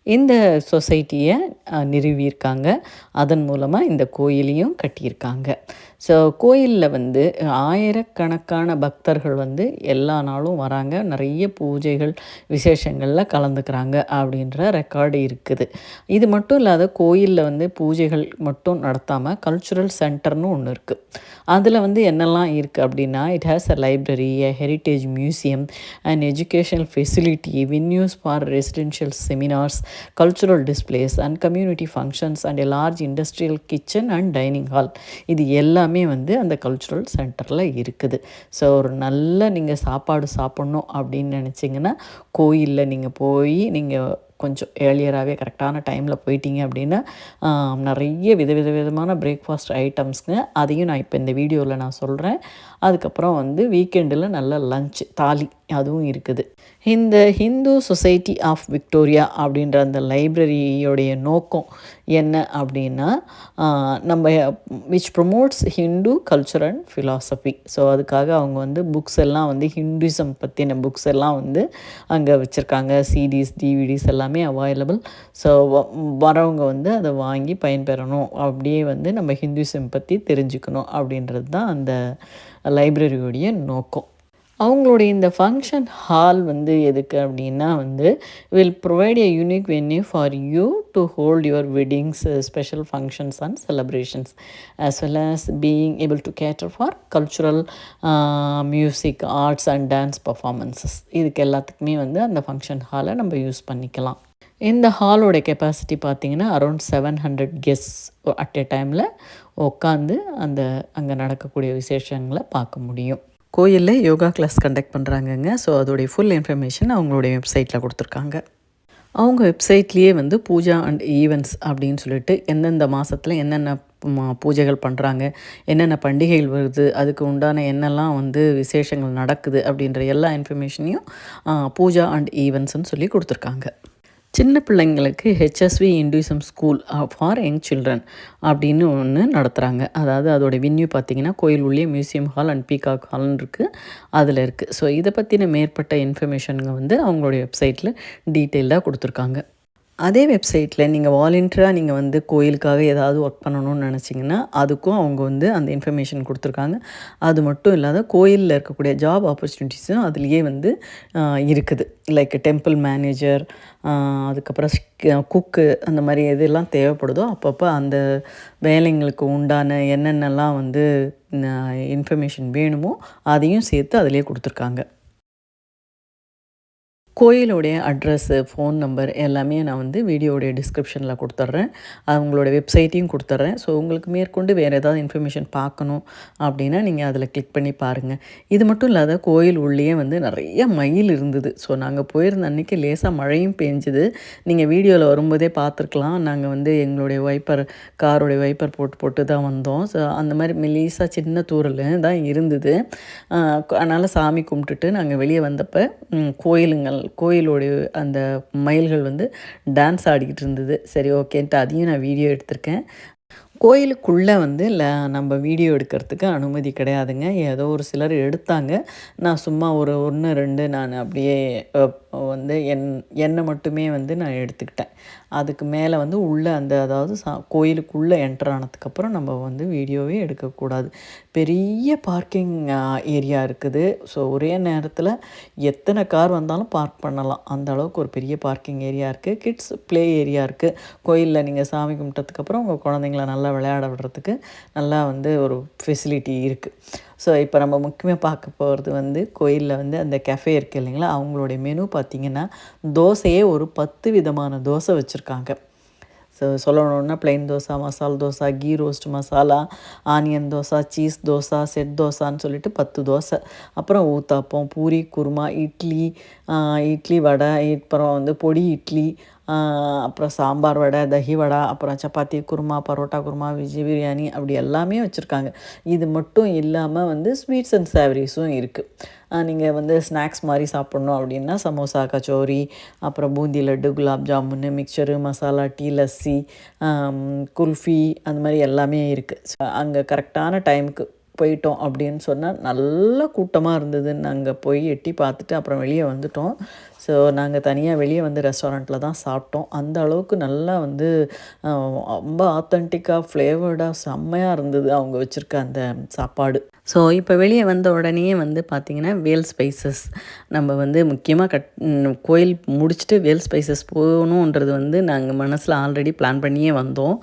இந்த சொசைட்டியை நிறுவியிருக்காங்க. அதன் மூலமாக இந்த கோயிலையும் கட்டியிருக்காங்க. ஸோ கோயிலில் வந்து ஆயிரக்கணக்கான பக்தர்கள் வந்து எல்லா நாளும் வராங்க, நிறைய பூஜைகள் விசேஷங்களில் கலந்துக்கிறாங்க அப்படின்ற ரெக்கார்டு இருக்குது. இது மட்டும் இல்லாத கோயிலில் வந்து பூஜைகள் மட்டும் நடத்தாமல் கல்ச்சுரல் சென்டர்னு ஒன்று இருக்குது. அதில் வந்து என்னெல்லாம் இருக்குது அப்படின்னா, it has a library, a heritage museum, and educational facility, venues for residential seminars, cultural displays and community functions and a large industrial kitchen and dining hall. இது எல்லாமே வந்து அந்த கல்ச்சுரல் சென்டரில் இருக்குது. ஸோ ஒரு நல்ல நீங்கள் சாப்பாடு சாப்பிட்ணும் அப்படின்னு நினச்சிங்கன்னா கோயிலில் நீங்கள் போய் நீங்கள் கொஞ்சம் ஏர்லியராகவே கரெக்டான டைமில் போயிட்டீங்க அப்படின்னா நிறைய விதவிதமான பிரேக்ஃபாஸ்ட் ஐட்டம்ஸுங்க, அதையும் நான் இப்போ இந்த வீடியோவில் நான் சொல்கிறேன். அதுக்கப்புறம் வந்து வீக்கெண்டில் நல்ல லஞ்ச் தாலி அதுவும் இருக்குது. இந்த ஹிந்து சொசைட்டி ஆஃப் விக்டோரியா அப்படின்ற அந்த லைப்ரரியோடைய நோக்கம் என்ன அப்படின்னா, நம்ம which promotes Hindu culture and philosophy. So அதுக்காக அவங்க வந்து புக்ஸ் எல்லாம் வந்து ஹிந்துயிசம் பற்றின புக்ஸ் எல்லாம் வந்து அங்கே வச்சுருக்காங்க. சிடிஸ், டிவிடிஸ் எல்லாமே அவைலபிள். ஸோ வரவங்க வந்து அதை வாங்கி பயன்பெறணும், அப்படியே வந்து நம்ம ஹிந்துயிசம் பற்றி தெரிஞ்சுக்கணும் அப்படின்றது தான் அந்த லைப்ரரியோடைய நோக்கம். அவங்களுடைய இந்த ஃபங்க்ஷன் ஹால் வந்து எதுக்கு அப்படின்னா வந்து will provide a unique venue for you to hold your weddings, special functions and celebrations, as well as being able to cater for cultural music, arts and dance performances. இதுக்கு எல்லாத்துக்குமே வந்து அந்த ஃபங்க்ஷன் ஹாலை நம்ம யூஸ் பண்ணிக்கலாம். இந்த ஹாலோட கெப்பாசிட்டி பார்த்திங்கன்னா அரௌண்ட் 700 கெஸ்ட்ஸ் அட் எ டைமில் உட்காந்து அங்கே நடக்கக்கூடிய விசேஷங்களை பார்க்க முடியும். கோயிலில் யோகா கிளாஸ் கண்டக்ட் பண்ணுறாங்கங்க. ஸோ அதோடைய ஃபுல் இன்ஃபர்மேஷன் அவங்களுடைய வெப்சைட்டில் கொடுத்துருக்காங்க. அவங்க வெப்சைட்லேயே வந்து பூஜா அண்ட் ஈவெண்ட்ஸ் அப்படின்னு சொல்லிட்டு எந்தெந்த மாதத்தில் என்னென்ன பூஜைகள் பண்ணுறாங்க, என்னென்ன பண்டிகைகள் வருது, அதுக்கு உண்டான என்னெல்லாம் வந்து விசேஷங்கள் நடக்குது அப்படின்ற எல்லா இன்ஃபர்மேஷனையும் பூஜா அண்ட் ஈவெண்ட்ஸ்ன்னு சொல்லி கொடுத்துருக்காங்க. சின்ன பிள்ளைங்களுக்கு HSV Hinduism school for young children அப்படின்னு ஒன்று நடத்துகிறாங்க. அதாவது அதோடய வென்யூ பார்த்திங்கன்னா கோயில் உள்ளே மியூசியம் ஹால் அண்ட் பீகாக் ஹால்னு இருக்குது, அதில் இருக்குது. ஸோ இதை பற்றின மேற்பட்ட இன்ஃபர்மேஷனுங்க வந்து அவங்களுடைய வெப்சைட்டில் டீட்டெயில்டாக கொடுத்துருக்காங்க. அதே வெப்சைட்டில் நீங்கள் வாலண்டியராக நீங்கள் வந்து கோயிலுக்காக ஏதாவது ஒர்க் பண்ணணும்னு நினச்சிங்கன்னா அதுக்கும் அவங்க வந்து அந்த இன்ஃபர்மேஷன் கொடுத்துருக்காங்க. அது மட்டும் இல்லாத கோயிலில் இருக்கக்கூடிய ஜாப் ஆப்பர்ச்சுனிட்டிஸும் அதுலேயே வந்து இருக்குது. லைக் டெம்பிள் மேனேஜர், அதுக்கப்புறம் குக்கு, அந்த மாதிரி எதெல்லாம் தேவைப்படுதோ அப்பப்போ அந்த வேலைங்களுக்கு உண்டான என்னென்னலாம் வந்து இன்ஃபர்மேஷன் வேணுமோ அதையும் சேர்த்து அதிலே கொடுத்துருக்காங்க. கோயிலுடைய அட்ரஸ்ஸு, ஃபோன் நம்பர் எல்லாமே நான் வந்து வீடியோடைய டிஸ்கிரிப்ஷனில் கொடுத்துட்றேன். அவங்களோட வெப்சைட்டையும் கொடுத்துட்றேன். ஸோ உங்களுக்கு மேற்கொண்டு வேறு ஏதாவது இன்ஃபர்மேஷன் பார்க்கணும் அப்படின்னா நீங்கள் அதில் கிளிக் பண்ணி பாருங்கள். இது மட்டும் இல்லாத கோயில் உள்ளேயே வந்து நிறைய மயில் இருந்தது. ஸோ நாங்கள் போயிருந்த அன்றைக்கி லேசாக மழையும் பெஞ்சுது. நீங்கள் வீடியோவில் வரும்போதே பார்த்துருக்கலாம். நாங்கள் வந்து எங்களுடைய காரோடைய வைப்பர் போட்டு தான் வந்தோம். ஸோ அந்த மாதிரி மெல்லிசாக சின்ன தூரல் தான் இருந்தது. அதனால் சாமி கும்பிட்டுட்டு நாங்கள் வெளியே வந்தப்போ கோயிலோடைய அந்த மயில்கள் வந்து டான்ஸ் ஆடிக்கிட்டு இருந்தது. சரி ஓகேன்ட்டு அதையும் நான் வீடியோ எடுத்திருக்கேன். கோயிலுக்குள்ளே வந்து நம்ம வீடியோ எடுக்கிறதுக்கு அனுமதி கிடையாதுங்க. ஏதோ ஒரு சிலர் எடுத்தாங்க. நான் சும்மா ஒரு 1, 2 நான் அப்படியே வந்து என்னை மட்டுமே வந்து நான் எடுத்துக்கிட்டேன். அதுக்கு மேலே வந்து உள்ளே அதாவது கோயிலுக்குள்ளே என்டர் ஆனதுக்கப்புறம் நம்ம வந்து வீடியோவே எடுக்கக்கூடாது. பெரிய பார்க்கிங் ஏரியா இருக்குது. ஸோ ஒரே நேரத்தில் எத்தனை கார் வந்தாலும் பார்க் பண்ணலாம். அந்த அளவுக்கு ஒரு பெரிய பார்க்கிங் ஏரியா இருக்குது. கிட்ஸ் ப்ளே ஏரியா இருக்குது. கோயிலில் நீங்கள் சாமி கும்பிட்டதுக்கப்புறம் உங்கள் குழந்தைங்கள நல்லா விளையாட விடுறதுக்கு நல்லா வந்து ஒரு ஃபெசிலிட்டி இருக்குது. ஸோ இப்போ நம்ம முக்கியமாக பார்க்க போகிறது வந்து கோயிலில் வந்து அந்த கெஃபே இருக்குது இல்லைங்களா, அவங்களுடைய மெனு பார்த்திங்கன்னா தோசையே ஒரு 10 விதமான தோசை வச்சுருக்காங்க. ஸோ சொல்லணுன்னா plain dosa, masala dosa, ghee roast masala, onion dosa, cheese dosa, set தோசான்னு சொல்லிட்டு 10 தோசை. அப்புறம் ஊத்தாப்பம், பூரி, குருமா, இட்லி வடை, அப்புறம் வந்து பொடி இட்லி, அப்புறம் சாம்பார் வடை, தஹி வடை, அப்புறம் சப்பாத்தி குருமா, பரோட்டா குருமா, வெஜ் பிரியாணி, அப்படி எல்லாமே வச்சுருக்காங்க. இது மட்டும் இல்லாமல் வந்து ஸ்வீட்ஸ் அண்ட் சேவரிஸும் இருக்குது. நீங்கள் வந்து ஸ்நாக்ஸ் மாதிரி சாப்பிட்ணும் அப்படின்னா சமோசா, கச்சோரி, அப்புறம் பூந்தி லட்டு, குலாப் ஜாமுன், மிக்சரு, மசாலா டீ, லஸ்ஸி, குல்ஃபி, அந்த மாதிரி எல்லாமே இருக்குது. அங்கே கரெக்டான டைமுக்கு போயிட்டோம் அப்படின்னு சொன்னால் நல்ல கூட்டமாக இருந்தது. நாங்கள் போய் எட்டி பார்த்துட்டு அப்புறம் வெளியே வந்துட்டோம். ஸோ நாங்கள் தனியாக வெளியே வந்து ரெஸ்டாரண்ட்டில் தான் சாப்பிட்டோம். அந்த அளவுக்கு நல்லா வந்து ரொம்ப ஆத்தென்டிக்காக ஃப்ளேவர்டாக செம்மையாக இருந்தது அவங்க வச்சுருக்க அந்த சாப்பாடு. ஸோ இப்போ வெளியே வந்த உடனேயே வந்து பார்த்திங்கன்னா வேல் ஸ்பைசஸ் நம்ம வந்து முக்கியமாக கோயில் முடிச்சுட்டு வேல் ஸ்பைசஸ் போகணுன்றது வந்து நாங்கள் மனசில் ஆல்ரெடி பிளான் பண்ணியே வந்தோம்.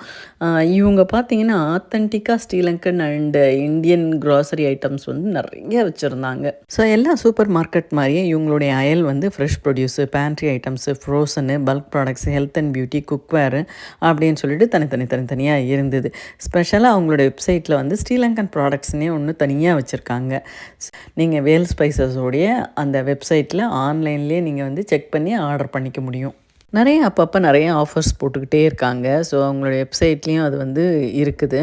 இவங்க பார்த்திங்கன்னா ஆத்தென்டிக்காக Sri Lankan and Indian grocery items வந்து நிறைய வச்சுருந்தாங்க. ஸோ எல்லா சூப்பர் மார்க்கெட் மாதிரியே இவங்களுடைய அயல் வந்து fresh produce, pantry items, frozen, bulk products, health and beauty, cookware அப்படின்னு சொல்லிட்டு தனித்தனியாக இருந்தது. ஸ்பெஷலாக அவங்களோட வெப்சைட்டில் வந்து ஸ்ரீலங்கன் ப்ராடக்ட்ஸ்னே ஒன்று தனியாக வச்சுருக்காங்க. நீங்கள் வேல் ஸ்பைசஸோடைய அந்த வெப்சைட்டில் ஆன்லைன்லேயே நீங்கள் வந்து செக் பண்ணி ஆர்டர் பண்ணிக்க முடியும். அப்பப்போ நிறைய ஆஃபர்ஸ் போட்டுக்கிட்டே இருக்காங்க. ஸோ அவங்களுடைய வெப்சைட்லேயும் அது வந்து இருக்குது.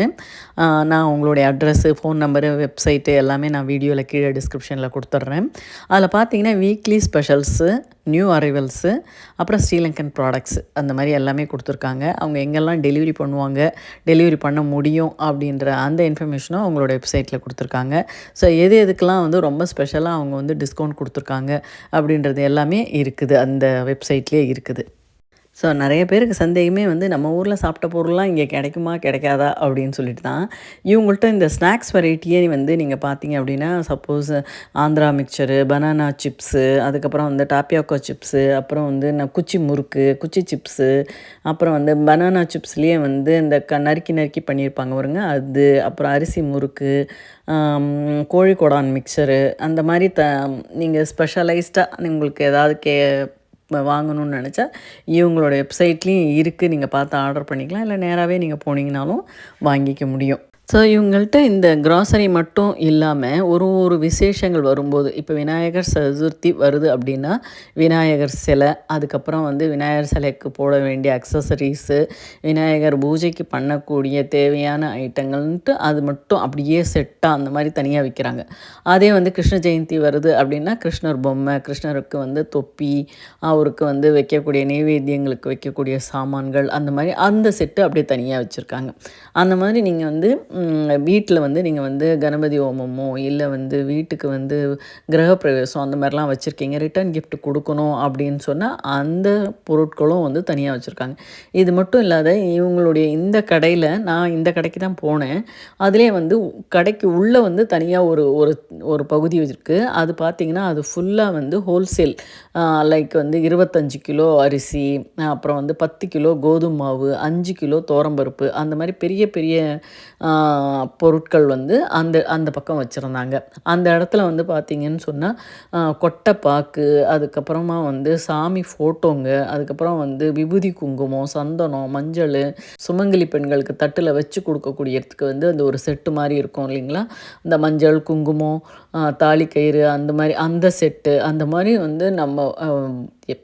நான் உங்களுடைய அட்ரஸ்ஸு, ஃபோன் நம்பரு, வெப்சைட்டு எல்லாமே நான் வீடியோவில் கீழே டிஸ்கிரிப்ஷனில் கொடுத்துட்றேன். அதில் பார்த்தீங்கன்னா வீக்லி ஸ்பெஷல்ஸு, நியூ அரைவல்ஸு, அப்புறம் ஸ்ரீலங்கன் ப்ராடக்ட்ஸு அந்த மாதிரி எல்லாமே கொடுத்துருக்காங்க. அவங்க எங்கெல்லாம் டெலிவரி பண்ணுவாங்க, டெலிவரி பண்ண முடியும் அப்படின்ற அந்த இன்ஃபர்மேஷனும் அவங்களோட வெப்சைட்டில் கொடுத்துருக்காங்க. ஸோ எதுக்கெல்லாம் வந்து ரொம்ப ஸ்பெஷலாக அவங்க வந்து டிஸ்கவுண்ட் கொடுத்துருக்காங்க அப்படின்றது எல்லாமே இருக்குது, அந்த வெப்சைட்லேயே இருக்குது. ஸோ நிறைய பேருக்கு சந்தேகமே வந்து நம்ம ஊரில் சாப்பிட்ட பொருள்லாம் இங்கே கிடைக்குமா கிடைக்காதா அப்படின்னு சொல்லிட்டு தான். இவங்கள்ட்ட இந்த ஸ்நாக்ஸ் வெரைட்டியே வந்து நீங்கள் பார்த்தீங்க அப்படின்னா, suppose Andhra mixture, banana chips, அதுக்கப்புறம் வந்து டாப்பியோக்கா சிப்ஸு, அப்புறம் வந்து குச்சி முறுக்கு, குச்சி சிப்ஸு, அப்புறம் வந்து பனானா சிப்ஸ்லேயே வந்து இந்த நறுக்கி பண்ணியிருப்பாங்க பாருங்க அது, அப்புறம் அரிசி முறுக்கு, கோழிக்கோடான் மிக்சரு, அந்த மாதிரி நீங்கள் ஸ்பெஷலைஸ்டாக உங்களுக்கு ஏதாவது வாங்கணும்னு நினச்சா இவங்களோட வெப்சைட்லேயும் இருக்குது. நீங்கள் பார்த்து ஆர்டர் பண்ணிக்கலாம். இல்லை நேராகவே நீங்கள் போனீங்கனாலும் வாங்கிக்க முடியும். ஸோ இவங்கள்ட்ட இந்த க்ராசரி மட்டும் இல்லாமல் ஒரு விசேஷங்கள் வரும்போது, இப்போ விநாயகர் சதுர்த்தி வருது அப்படின்னா விநாயகர் சிலை, அதுக்கப்புறம் வந்து விநாயகர் சிலைக்கு போட வேண்டிய அக்சசரிஸு, விநாயகர் பூஜைக்கு பண்ணக்கூடிய தேவையான ஐட்டங்கள்ன்ட்டு அது மட்டும் அப்படியே செட்டாக அந்த மாதிரி தனியாக விற்கிறாங்க. அதே வந்து கிருஷ்ண ஜெயந்தி வருது அப்படின்னா கிருஷ்ணர் பொம்மை, கிருஷ்ணருக்கு வந்து தொப்பி, அவருக்கு வந்து வைக்கக்கூடிய நெய்வேத்தியங்களுக்கு வைக்கக்கூடிய சாமான்கள், அந்த மாதிரி அந்த செட்டு அப்படியே தனியாக வச்சுருக்காங்க. அந்த மாதிரி நீங்கள் வந்து வீட்டில் வந்து நீங்கள் வந்து கணபதி ஹோமமோ இல்லை வந்து வீட்டுக்கு வந்து கிரகப்பிரவேசம் அந்த மாதிரிலாம் வச்சுருக்கீங்க, ரிட்டர்ன் கிஃப்ட் கொடுக்கணும் அப்படின்னு சொன்னால் அந்த பொருட்களும் வந்து தனியாக வச்சுருக்காங்க. இது மட்டும் இல்லாத இவங்களுடைய இந்த கடையில், நான் இந்த கடைக்கு தான் போனேன், அதுலேயே வந்து கடைக்கு உள்ளே வந்து தனியாக ஒரு ஒரு ஒரு பகுதி இருக்குது. அது பார்த்திங்கன்னா அது ஃபுல்லாக வந்து ஹோல்சேல், லைக் வந்து 25 கிலோ அரிசி, அப்புறம் வந்து 10 கிலோ கோதுமை மாவு, 5 கிலோ துவரம்பருப்பு, அந்த மாதிரி பெரிய பெரிய பொருட்கள் வந்து அந்த அந்த பக்கம் வச்சுருந்தாங்க. அந்த இடத்துல வந்து பார்த்திங்கன்னு சொன்னால் கொட்டைப்பாக்கு, அதுக்கப்புறமா வந்து சாமி ஃபோட்டோங்க, அதுக்கப்புறம் வந்து விபூதி, குங்குமம், சந்தனம், மஞ்சள், சுமங்கலி பெண்களுக்கு தட்டில் வச்சு கொடுக்கக்கூடியதுக்கு வந்து அந்த ஒரு செட்டு மாதிரி இருக்கும் இல்லைங்களா, இந்த மஞ்சள், குங்குமம், தாலிக்கயிறு, அந்த மாதிரி அந்த செட்டு, அந்த மாதிரி வந்து நம்ம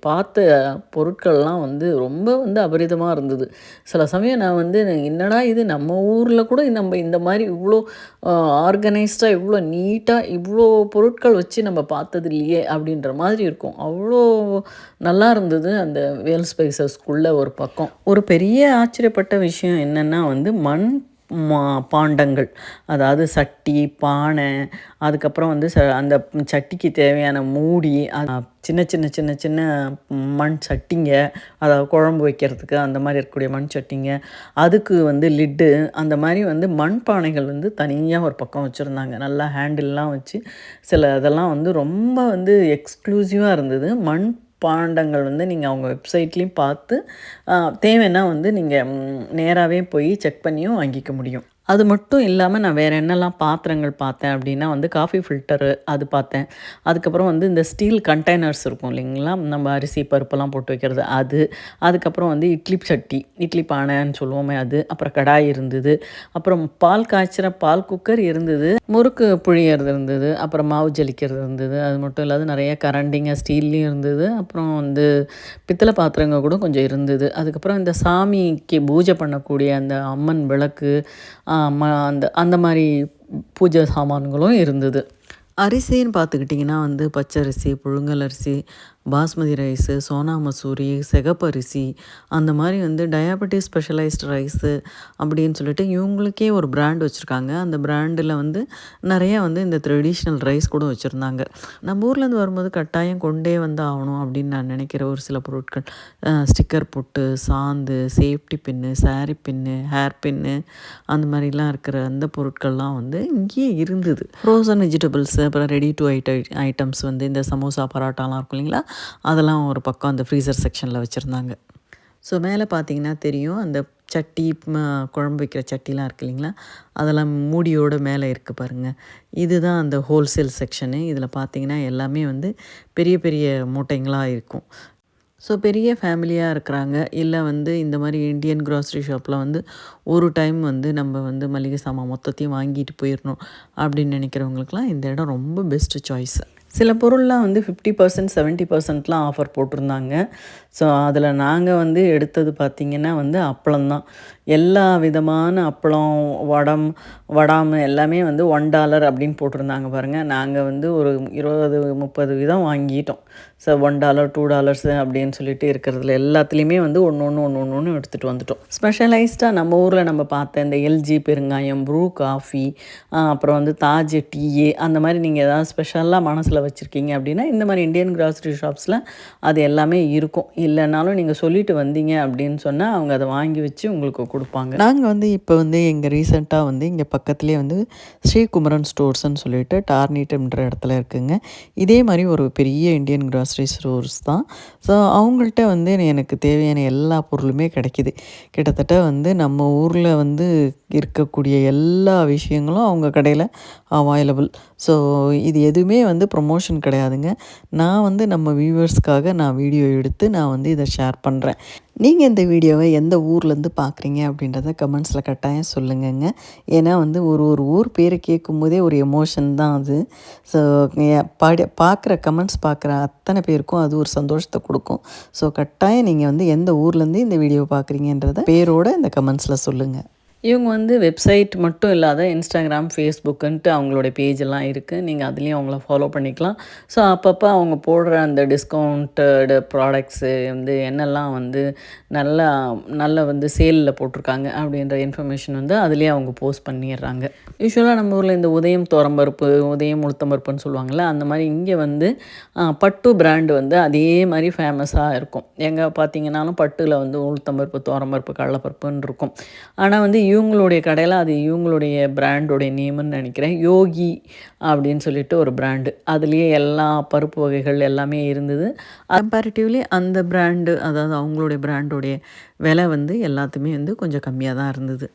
பார்த்த பொருட்கள்லாம் வந்து ரொம்ப வந்து அபரிதமாக இருந்தது. சில சமயம் நான் வந்து என்னடா இது, நம்ம ஊரில் கூட நம்ம இந்த மாதிரி இவ்வளோ ஆர்கனைஸ்டாக, இவ்வளோ நீட்டாக, இவ்வளோ பொருட்கள் வச்சு நம்ம பார்த்தது இல்லையே அப்படின்ற மாதிரி இருக்கும். அவ்வளோ நல்லா இருந்தது அந்த வேல் ஸ்பைசஸ்க்குள்ளே. ஒரு பக்கம் ஒரு பெரிய ஆச்சரியப்பட்ட விஷயம் என்னென்னா வந்து மண் பாண்டங்கள், அதாவது சட்டி, பானை, அதுக்கப்புறம் வந்து அந்த சட்டிக்கு தேவையான மூடி, சின்ன சின்ன சின்ன சின்ன மண் சட்டிங்க, அதாவது குழம்பு வைக்கிறதுக்கு அந்த மாதிரி இருக்கக்கூடிய மண் சட்டிங்க, அதுக்கு வந்து லிட்டு, அந்த மாதிரி வந்து மண் பானைகள் வந்து தனியாக ஒரு பக்கம் வச்சுருந்தாங்க. நல்லா ஹேண்டில்லாம் வச்சு சில இதெல்லாம் வந்து ரொம்ப வந்து எக்ஸ்க்ளூசிவாக இருந்தது. மண் பாண்டங்கள் வந்து நீங்கள் அவங்க வெப்சைட்லேயும் பார்த்து தேவைன்னா வந்து நீங்கள் நேராகவே போய் செக் பண்ணியும் வாங்கிக்க முடியும். அது மட்டும் இல்லாமல் நான் வேறு என்னெல்லாம் பாத்திரங்கள் பார்த்தேன் அப்படின்னா வந்து காஃபி ஃபில்டரு அது பார்த்தேன். அதுக்கப்புறம் வந்து இந்த ஸ்டீல் கண்டெய்னர்ஸ் இருக்கும் இல்லைங்களா, நம்ம அரிசி பருப்பெல்லாம் போட்டு வைக்கிறது அது, அதுக்கப்புறம் வந்து இட்லி சட்டி, இட்லி பானைன்னு சொல்லுவோமே அது, அப்புறம் கடாய் இருந்தது, அப்புறம் பால் காய்ச்சிற பால் குக்கர் இருந்தது, முறுக்கு புழியறது இருந்தது, அப்புறம் மாவு ஜலிக்கிறது இருந்தது. அது மட்டும் இல்லாத நிறைய கரண்டிங்க ஸ்டீல்லையும் இருந்தது, அப்புறம் வந்து பித்தளை பாத்திரங்கள் கூட கொஞ்சம் இருந்தது. அதுக்கப்புறம் இந்த சாமிக்கு பூஜை பண்ணக்கூடிய அந்த அம்மன் விளக்கு, அந்த அந்த மாதிரி பூஜை சாமான்களும் இருந்தது. அரிசின்னு பார்த்துக்கிட்டிங்கன்னா வந்து பச்சரிசி, புழுங்கல் அரிசி, பாஸ்மதி ரைஸு, சோனா மசூரி, சிகப்பரிசி அந்த மாதிரி வந்து டயாபெட்டிஸ் ஸ்பெஷலைஸ்டு ரைஸு அப்படின்னு சொல்லிட்டு இவங்களுக்கே ஒரு பிராண்ட் வச்சுருக்காங்க. அந்த பிராண்டில் வந்து நிறையா வந்து இந்த ட்ரெடிஷ்னல் ரைஸ் கூட வச்சுருந்தாங்க. நம்ம ஊர்லேருந்து வரும்போது கட்டாயம் கொண்டே வந்து ஆகணும் அப்படின்னு நான் நினைக்கிற ஒரு சில பொருட்கள், ஸ்டிக்கர் பொட்டு, சாந்து, சேஃப்டி பின்னு, சாரி பின்னு, ஹேர் பின்னு அந்த மாதிரிலாம் இருக்கிற அந்த பொருட்கள்லாம் வந்து இங்கேயே இருந்தது. ஃப்ரோசன் வெஜிடபிள்ஸு, அப்புறம் ரெடி டு ஐட்டம்ஸ் வந்து இந்த சமோசா, பரோட்டாலாம் இருக்கும் இல்லைங்களா, அதெல்லாம் ஒரு பக்கம் அந்த ஃப்ரீசர் செக்ஷனில் வச்சுருந்தாங்க. ஸோ மேலே பார்த்தீங்கன்னா தெரியும், அந்த சட்டி குழம்பு வைக்கிற சட்டிலாம் இருக்குது இல்லைங்களா, அதெல்லாம் மூடியோடு மேலே இருக்குது பாருங்கள். இதுதான் அந்த ஹோல்சேல் செக்ஷனு. இதில் பார்த்தீங்கன்னா எல்லாமே வந்து பெரிய பெரிய மூட்டைங்களாக இருக்கும். ஸோ பெரிய ஃபேமிலியாக இருக்கிறாங்க, இல்லை வந்து இந்த மாதிரி இண்டியன் க்ராசரி ஷாப்பில் வந்து ஒரு டைம் வந்து நம்ம வந்து மளிகை சாமான் மொத்தத்தையும் வாங்கிட்டு போயிடணும் அப்படின்னு நினைக்கிறவங்களுக்குலாம் இந்த இடம் ரொம்ப பெஸ்ட்டு சாய்ஸு. சில பொருள்லாம் வந்து 50%, 70%லாம் ஆஃபர் போட்டிருந்தாங்க. ஸோ அதில் நாங்கள் வந்து எடுத்தது பார்த்திங்கன்னா வந்து அப்பளம்தான். எல்லா விதமான அப்பளம், வடாம் எல்லாமே வந்து $1 அப்படின்னு போட்டிருந்தாங்க பாருங்கள். நாங்கள் வந்து ஒரு 20, 30 விதம் வாங்கிட்டோம். ஸோ $1, $2 அப்படின்னு சொல்லிட்டு இருக்கிறதுல எல்லாத்துலேயுமே வந்து ஒன்று எடுத்துகிட்டு வந்துட்டோம். ஸ்பெஷலைஸ்டாக நம்ம ஊரில் நம்ம பார்த்த இந்த எல்ஜி பெருங்காயம், ப்ரூ காஃபி, அப்புறம் வந்து தாஜ் டீயே, அந்த மாதிரி நீங்கள் ஏதாவது ஸ்பெஷலாக மனசில் வச்சுருக்கீங்க அப்படின்னா இந்த மாதிரி இந்தியன் க்ராசரி ஷாப்ஸில் அது எல்லாமே இருக்கும். இல்லைனாலும் நீங்கள் சொல்லிட்டு வந்தீங்க அப்படின்னு சொன்னால் அவங்க அதை வாங்கி வச்சு உங்களுக்கு கொடுப்பாங்க. நாங்கள் வந்து இப்போ வந்து எங்கள் ரீசெண்டாக வந்து இங்கே பக்கத்துலேயே வந்து ஸ்ரீகுமரன் ஸ்டோர்ஸ்ன்னு சொல்லிட்டு டார்னிட்டுன்ற இடத்துல இருக்குங்க. இதே மாதிரி ஒரு பெரிய இந்தியன் க்ராசரி ஸ்டோர்ஸ் தான். ஸோ அவங்கள்ட்ட வந்து எனக்கு தேவையான எல்லா பொருளுமே கிடைக்கிது. கிட்டத்தட்ட வந்து நம்ம ஊரில் வந்து இருக்கக்கூடிய எல்லா விஷயங்களும் அவங்க கடையில் அவைலபிள். ஸோ இது எதுவுமே வந்து ப்ரொமோஷன் கிடையாதுங்க. நான் வந்து நம்ம வியூவர்ஸ்க்காக நான் வீடியோ எடுத்து நான் வந்து இதை ஷேர் பண்ணுறேன். நீங்கள் இந்த வீடியோவை எந்த ஊர்லேருந்து பார்க்குறீங்க அப்படின்றத கமெண்ட்ஸில் கட்டாயம் சொல்லுங்கங்க. ஏன்னா வந்து ஒரு ஒரு ஊர் பேரை கேட்கும்போதே ஒரு எமோஷன் தான் அது. ஸோ பார்க்குற கமெண்ட்ஸ் பார்க்குற அத்தனை பேருக்கும் அது ஒரு சந்தோஷத்தை கொடுக்கும். ஸோ கட்டாயம் நீங்கள் வந்து எந்த ஊர்லேருந்து இந்த வீடியோவை பார்க்குறீங்கன்றத பேரோட இந்த கமெண்ட்ஸில் சொல்லுங்கள். இவங்க வந்து வெப்சைட் மட்டும் இல்லாத இன்ஸ்டாகிராம், ஃபேஸ்புக்குன்ட்டு அவங்களுடைய பேஜெல்லாம் இருக்குது. நீங்கள் அதுலேயும் அவங்கள ஃபாலோ பண்ணிக்கலாம். ஸோ அப்பப்போ அவங்க போடுற அந்த டிஸ்கவுண்ட்டடு ப்ராடக்ட்ஸு வந்து என்னெல்லாம் வந்து நல்ல வந்து சேலில் போட்டிருக்காங்க அப்படின்ற இன்ஃபர்மேஷன் வந்து அதுலேயே அவங்க போஸ்ட் பண்ணிடுறாங்க. யூஸ்வலாக நம்ம ஊரில் இந்த உதயம் துவரம்பருப்பு, உதயம் உளுத்தம்பருப்புன்னு சொல்லுவாங்கள்ல, அந்த மாதிரி இங்கே வந்து பட்டு பிராண்டு வந்து அதே மாதிரி ஃபேமஸாக இருக்கும். எங்கே பார்த்தீங்கன்னாலும் பட்டில் வந்து உளுத்தம்பருப்பு, துவரம்பருப்பு, கடலைப்பருப்புன்னு இருக்கும். ஆனால் வந்து இவங்களுடைய கடையில் அது இவங்களுடைய பிராண்டோடைய நேமுன்னு நினைக்கிறேன். யோகி அப்படின்னு சொல்லிட்டு ஒரு பிராண்டு. அதுலேயே எல்லா பருப்பு வகைகள் எல்லாமே இருந்தது. கம்பேரிட்டிவ்லி அந்த பிராண்டு, அதாவது அவங்களுடைய பிராண்டோடைய விலை வந்து எல்லாத்துமே வந்து கொஞ்சம் கம்மியாக தான் இருந்தது.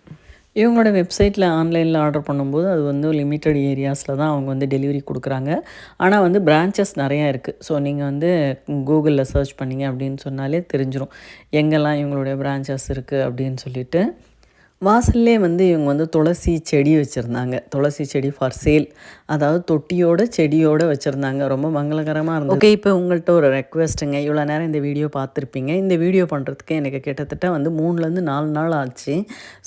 இவங்களோட வெப்சைட்டில் ஆன்லைனில் ஆர்டர் பண்ணும்போது அது வந்து லிமிட்டட் ஏரியாஸில் தான் அவங்க வந்து டெலிவரி கொடுக்குறாங்க. ஆனால் வந்து பிரான்ச்சஸ் நிறையா இருக்குது. ஸோ நீங்கள் வந்து கூகுளில் சர்ச் பண்ணிங்க அப்படின்னு சொன்னாலே தெரிஞ்சிடும் எங்கெல்லாம் இவங்களுடைய பிரான்ச்சஸ் இருக்குது அப்படின்னு சொல்லிட்டு. வாசல்லே வந்து இவங்க வந்து துளசி செடி வச்சுருந்தாங்க. துளசி செடி ஃபார் சேல், அதாவது தொட்டியோட செடியோடு வச்சுருந்தாங்க. ரொம்ப மங்களகரமாக இருந்தது. ஓகே, இப்போ உங்கள்கிட்ட ஒரு ரெக்வெஸ்ட்டுங்க. இவ்வளோ நேரம் இந்த வீடியோ பார்த்துருப்பீங்க. இந்த வீடியோ பண்ணுறதுக்கு எனக்கு கிட்டத்தட்ட வந்து 3லேருந்து 4 நாள் ஆச்சு.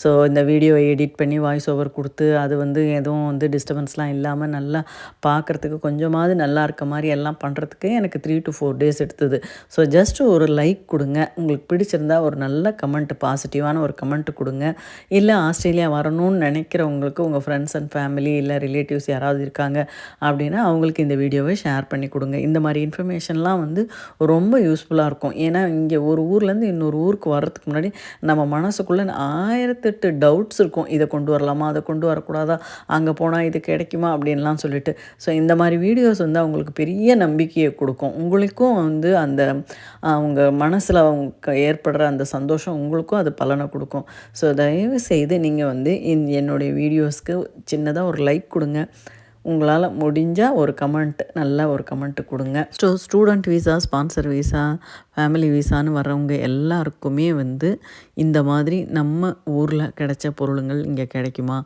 ஸோ இந்த வீடியோவை எடிட் பண்ணி வாய்ஸ் ஓவர் கொடுத்து அது வந்து எதுவும் வந்து டிஸ்டர்பன்ஸ்லாம் இல்லாமல் நல்லா பார்க்குறதுக்கு கொஞ்சமாவது நல்லா இருக்க மாதிரி எல்லாம் பண்ணுறதுக்கு எனக்கு 3 to 4 days எடுத்தது. ஸோ ஜஸ்ட்டு ஒரு லைக் கொடுங்க. உங்களுக்கு பிடிச்சிருந்தா ஒரு நல்ல கமெண்ட், பாசிட்டிவான ஒரு கமெண்ட் கொடுங்க. இல்லை ஆஸ்திரேலியா வரணும்னு நினைக்கிறவங்களுக்கு உங்கள் ஃப்ரெண்ட்ஸ் அண்ட் ஃபேமிலி இல்லை ரிலேட்டிவ்ஸ் யாராவது இருக்காங்க அப்படின்னா அவங்களுக்கு இந்த வீடியோவை ஷேர் பண்ணி கொடுங்க. இந்த மாதிரி இன்ஃபர்மேஷன்லாம் வந்து ரொம்ப யூஸ்ஃபுல்லாக இருக்கும். ஏன்னா இங்கே ஒரு ஊர்லேருந்து இன்னொரு ஊருக்கு வர்றதுக்கு முன்னாடி நம்ம மனசுக்குள்ளே 1008 டவுட்ஸ் இருக்கும். இதை கொண்டு வரலாமா, அதை கொண்டு வரக்கூடாதா, அங்கே போனால் இது கிடைக்குமா அப்படின்லாம் சொல்லிட்டு. ஸோ இந்த மாதிரி வீடியோஸ் வந்து அவங்களுக்கு பெரிய நம்பிக்கையை கொடுக்கும். உங்களுக்கும் வந்து அந்த அவங்க மனசில் அவங்க ஏற்படுற அந்த சந்தோஷம் உங்களுக்கும் அது பலனை கொடுக்கும். ஸோ தயவு செய்து நீங்கள் வந்து என்னுடைய வீடியோஸ்க்கு சின்னதாக ஒரு லைக் கொடுங்க. உங்களால் முடிஞ்சால் ஒரு கமெண்ட், நல்ல ஒரு கமெண்ட்டு கொடுங்க. Student visa, sponsor visa, family விசான்னு வர்றவங்க எல்லாருக்குமே வந்து இந்த மாதிரி நம்ம ஊரில் கிடைச்ச பொருளுங்கள் இங்கே கிடைக்குமா,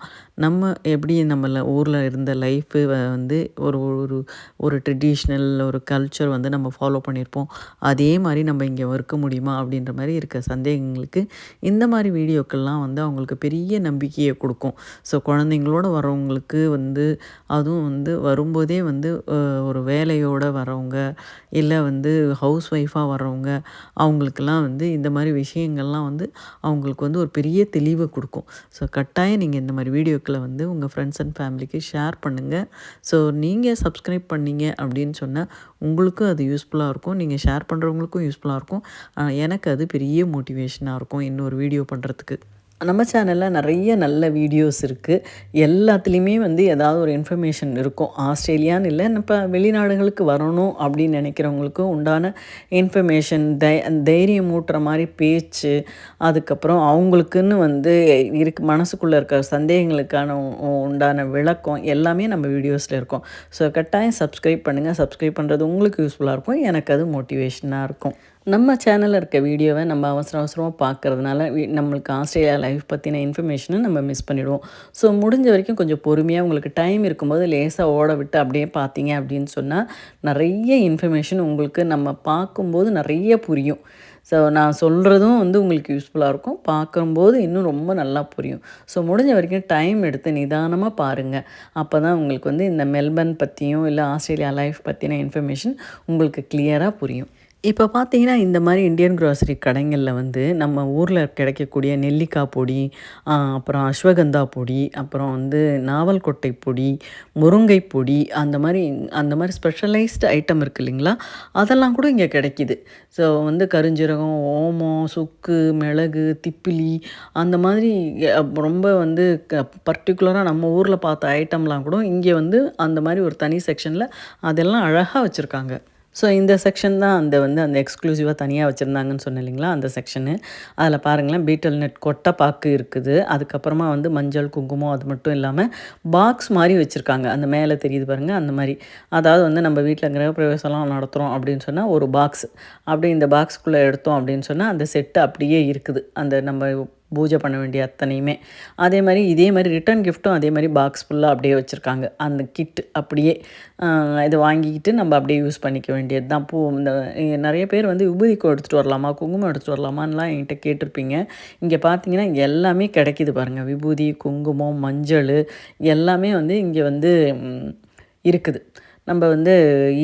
நம்ம எப்படி நம்மள ஊரில் இருந்த லைஃபு வந்து ஒரு ஒரு ஒரு ட்ரெடிஷ்னல் ஒரு கல்ச்சர் வந்து நம்ம ஃபாலோ பண்ணியிருப்போம், அதே மாதிரி நம்ம இங்கே இருக்க முடியுமா அப்படின்ற மாதிரி இருக்க சந்தேகங்களுக்கு இந்த மாதிரி வீடியோக்கள்லாம் வந்து அவங்களுக்கு பெரிய நம்பிக்கையை கொடுக்கும். ஸோ குழந்தைங்களோட வரவங்களுக்கு வந்து அதுவும் அதுவும் வந்து வரும்போதே வந்து ஒரு வேலையோடு வரவங்க, இல்லை வந்து ஹவுஸ் ஒய்ஃபாக வரவங்க, அவங்களுக்கெல்லாம் வந்து இந்த மாதிரி விஷயங்கள்லாம் வந்து அவங்களுக்கு வந்து ஒரு பெரிய தெளிவை கொடுக்கும். ஸோ கட்டாயம் நீங்கள் இந்த மாதிரி வீடியோக்களை வந்து உங்கள் ஃப்ரெண்ட்ஸ் அண்ட் ஃபேமிலிக்கு ஷேர் பண்ணுங்கள். ஸோ நீங்கள் சப்ஸ்கிரைப் பண்ணீங்க அப்படின்னு சொன்னால் உங்களுக்கும் அது யூஸ்ஃபுல்லாக இருக்கும். நீங்கள் ஷேர் பண்ணுறவங்களுக்கும் யூஸ்ஃபுல்லாக இருக்கும். எனக்கு அது பெரிய மோட்டிவேஷனாக இருக்கும் இன்னொரு வீடியோ பண்ணுறதுக்கு. நம்ம சேனலில் நிறைய நல்ல வீடியோஸ் இருக்குது. எல்லாத்துலேயுமே வந்து ஏதாவது ஒரு இன்ஃபர்மேஷன் இருக்கும். ஆஸ்திரேலியான்னு இல்லை, இப்போ வெளிநாடுகளுக்கு வரணும் அப்படின்னு நினைக்கிறவங்களுக்கும் உண்டான இன்ஃபர்மேஷன், தைரியம் ஊட்டுற மாதிரி பேச்சு, அதுக்கப்புறம் அவங்களுக்குன்னு வந்து மனசுக்குள்ளே இருக்க சந்தேகங்களுக்கான உண்டான விளக்கம் எல்லாமே நம்ம வீடியோஸில் இருக்கும். ஸோ கட்டாயம் சப்ஸ்கிரைப் பண்ணுங்கள். சப்ஸ்கிரைப் பண்ணுறது உங்களுக்கு யூஸ்ஃபுல்லாக இருக்கும், எனக்கு அது மோட்டிவேஷனாக இருக்கும். நம்ம சேனலில் இருக்க வீடியோவை நம்ம அவசரமாக பார்க்குறதுனால நம்மளுக்கு ஆஸ்திரேலியா லைஃப் பற்றின இன்ஃபர்மேஷனை நம்ம மிஸ் பண்ணிவிடுவோம். ஸோ முடிஞ்ச வரைக்கும் கொஞ்சம் பொறுமையாக உங்களுக்கு டைம் இருக்கும்போது லேசாக ஓட விட்டு அப்படியே பார்த்தீங்க அப்படின்னு சொன்னால் நிறைய இன்ஃபர்மேஷன் உங்களுக்கு நம்ம பார்க்கும்போது நிறைய புரியும். ஸோ நான் சொல்கிறதும் வந்து உங்களுக்கு யூஸ்ஃபுல்லாக இருக்கும், பார்க்கும்போது இன்னும் ரொம்ப நல்லா புரியும். ஸோ முடிஞ்ச வரைக்கும் டைம் எடுத்து நிதானமாக பாருங்கள். அப்போ தான் உங்களுக்கு வந்து இந்த மெல்பர்ன் பற்றியும் இல்லை ஆஸ்திரேலியா லைஃப் பற்றின இன்ஃபர்மேஷன் உங்களுக்கு கிளியராக புரியும். இப்போ பார்த்தீங்கன்னா இந்த மாதிரி இந்தியன் க்ராசரி கடைகளில் வந்து நம்ம ஊரில் கிடைக்கக்கூடிய நெல்லிக்காய் பொடி, அப்புறம் அஸ்வகந்தா பொடி, அப்புறம் வந்து நாவல் கொட்டை பொடி, முருங்கை பொடி, அந்த மாதிரி ஸ்பெஷலைஸ்டு ஐட்டம் இருக்குது இல்லைங்களா, அதெல்லாம் கூட இங்கே கிடைக்கிது. ஸோ வந்து கருஞ்சீரகம், ஓமம், சுக்கு, மிளகு, திப்பிலி, அந்த மாதிரி ரொம்ப வந்து பர்டிகுலராக நம்ம ஊரில் பார்த்த ஐட்டம்லாம் கூட இங்கே வந்து அந்த மாதிரி ஒரு தனி செக்ஷனில் அதெல்லாம் அழகாக வச்சுருக்காங்க. ஸோ இந்த செக்ஷன் தான் அந்த எக்ஸ்க்ளூசிவாக தனியாக வச்சுருந்தாங்கன்னு சொன்னேன் இல்லைங்களா, அந்த செக்ஷனு. அதில் பாருங்களேன், பீட்டல் நட் கொட்டைப்பாக்கு இருக்குது. அதுக்கப்புறமா வந்து மஞ்சள், குங்குமம், அது மட்டும் இல்லாமல் பாக்ஸ் மாதிரி வச்சுருக்காங்க. அந்த மேலே தெரியுது பாருங்கள், அந்த மாதிரி. அதாவது வந்து நம்ம வீட்டில் கிரகப்பிரவேசம்லாம் நடத்துகிறோம் அப்படின்னு சொன்னால் ஒரு பாக்ஸ், அப்படி இந்த பாக்ஸ்க்குள்ளே எடுத்தோம் அப்படின்னு சொன்னால் அந்த செட்டு அப்படியே இருக்குது. அந்த நம்ம பூஜை பண்ண வேண்டிய அத்தனையுமே. இதே மாதிரி ரிட்டர்ன் கிஃப்ட்டும் அதே மாதிரி பாக்ஸ் ஃபுல்லாக அப்படியே வச்சுருக்காங்க. அந்த கிட் அப்படியே இதை வாங்கிக்கிட்டு நம்ம அப்படியே யூஸ் பண்ணிக்க வேண்டியது தான். இந்த நிறைய பேர் வந்து விபூதிக்கு எடுத்துகிட்டு வரலாமா, குங்குமம் எடுத்துகிட்டு வரலாமான்லாம் என்கிட்ட கேட்டிருப்பீங்க. இங்கே பார்த்தீங்கன்னா இங்கே எல்லாமே கிடைக்கிது பாருங்கள். விபூதி, குங்குமம், மஞ்சள் எல்லாமே வந்து இங்கே வந்து இருக்குது. நம்ம வந்து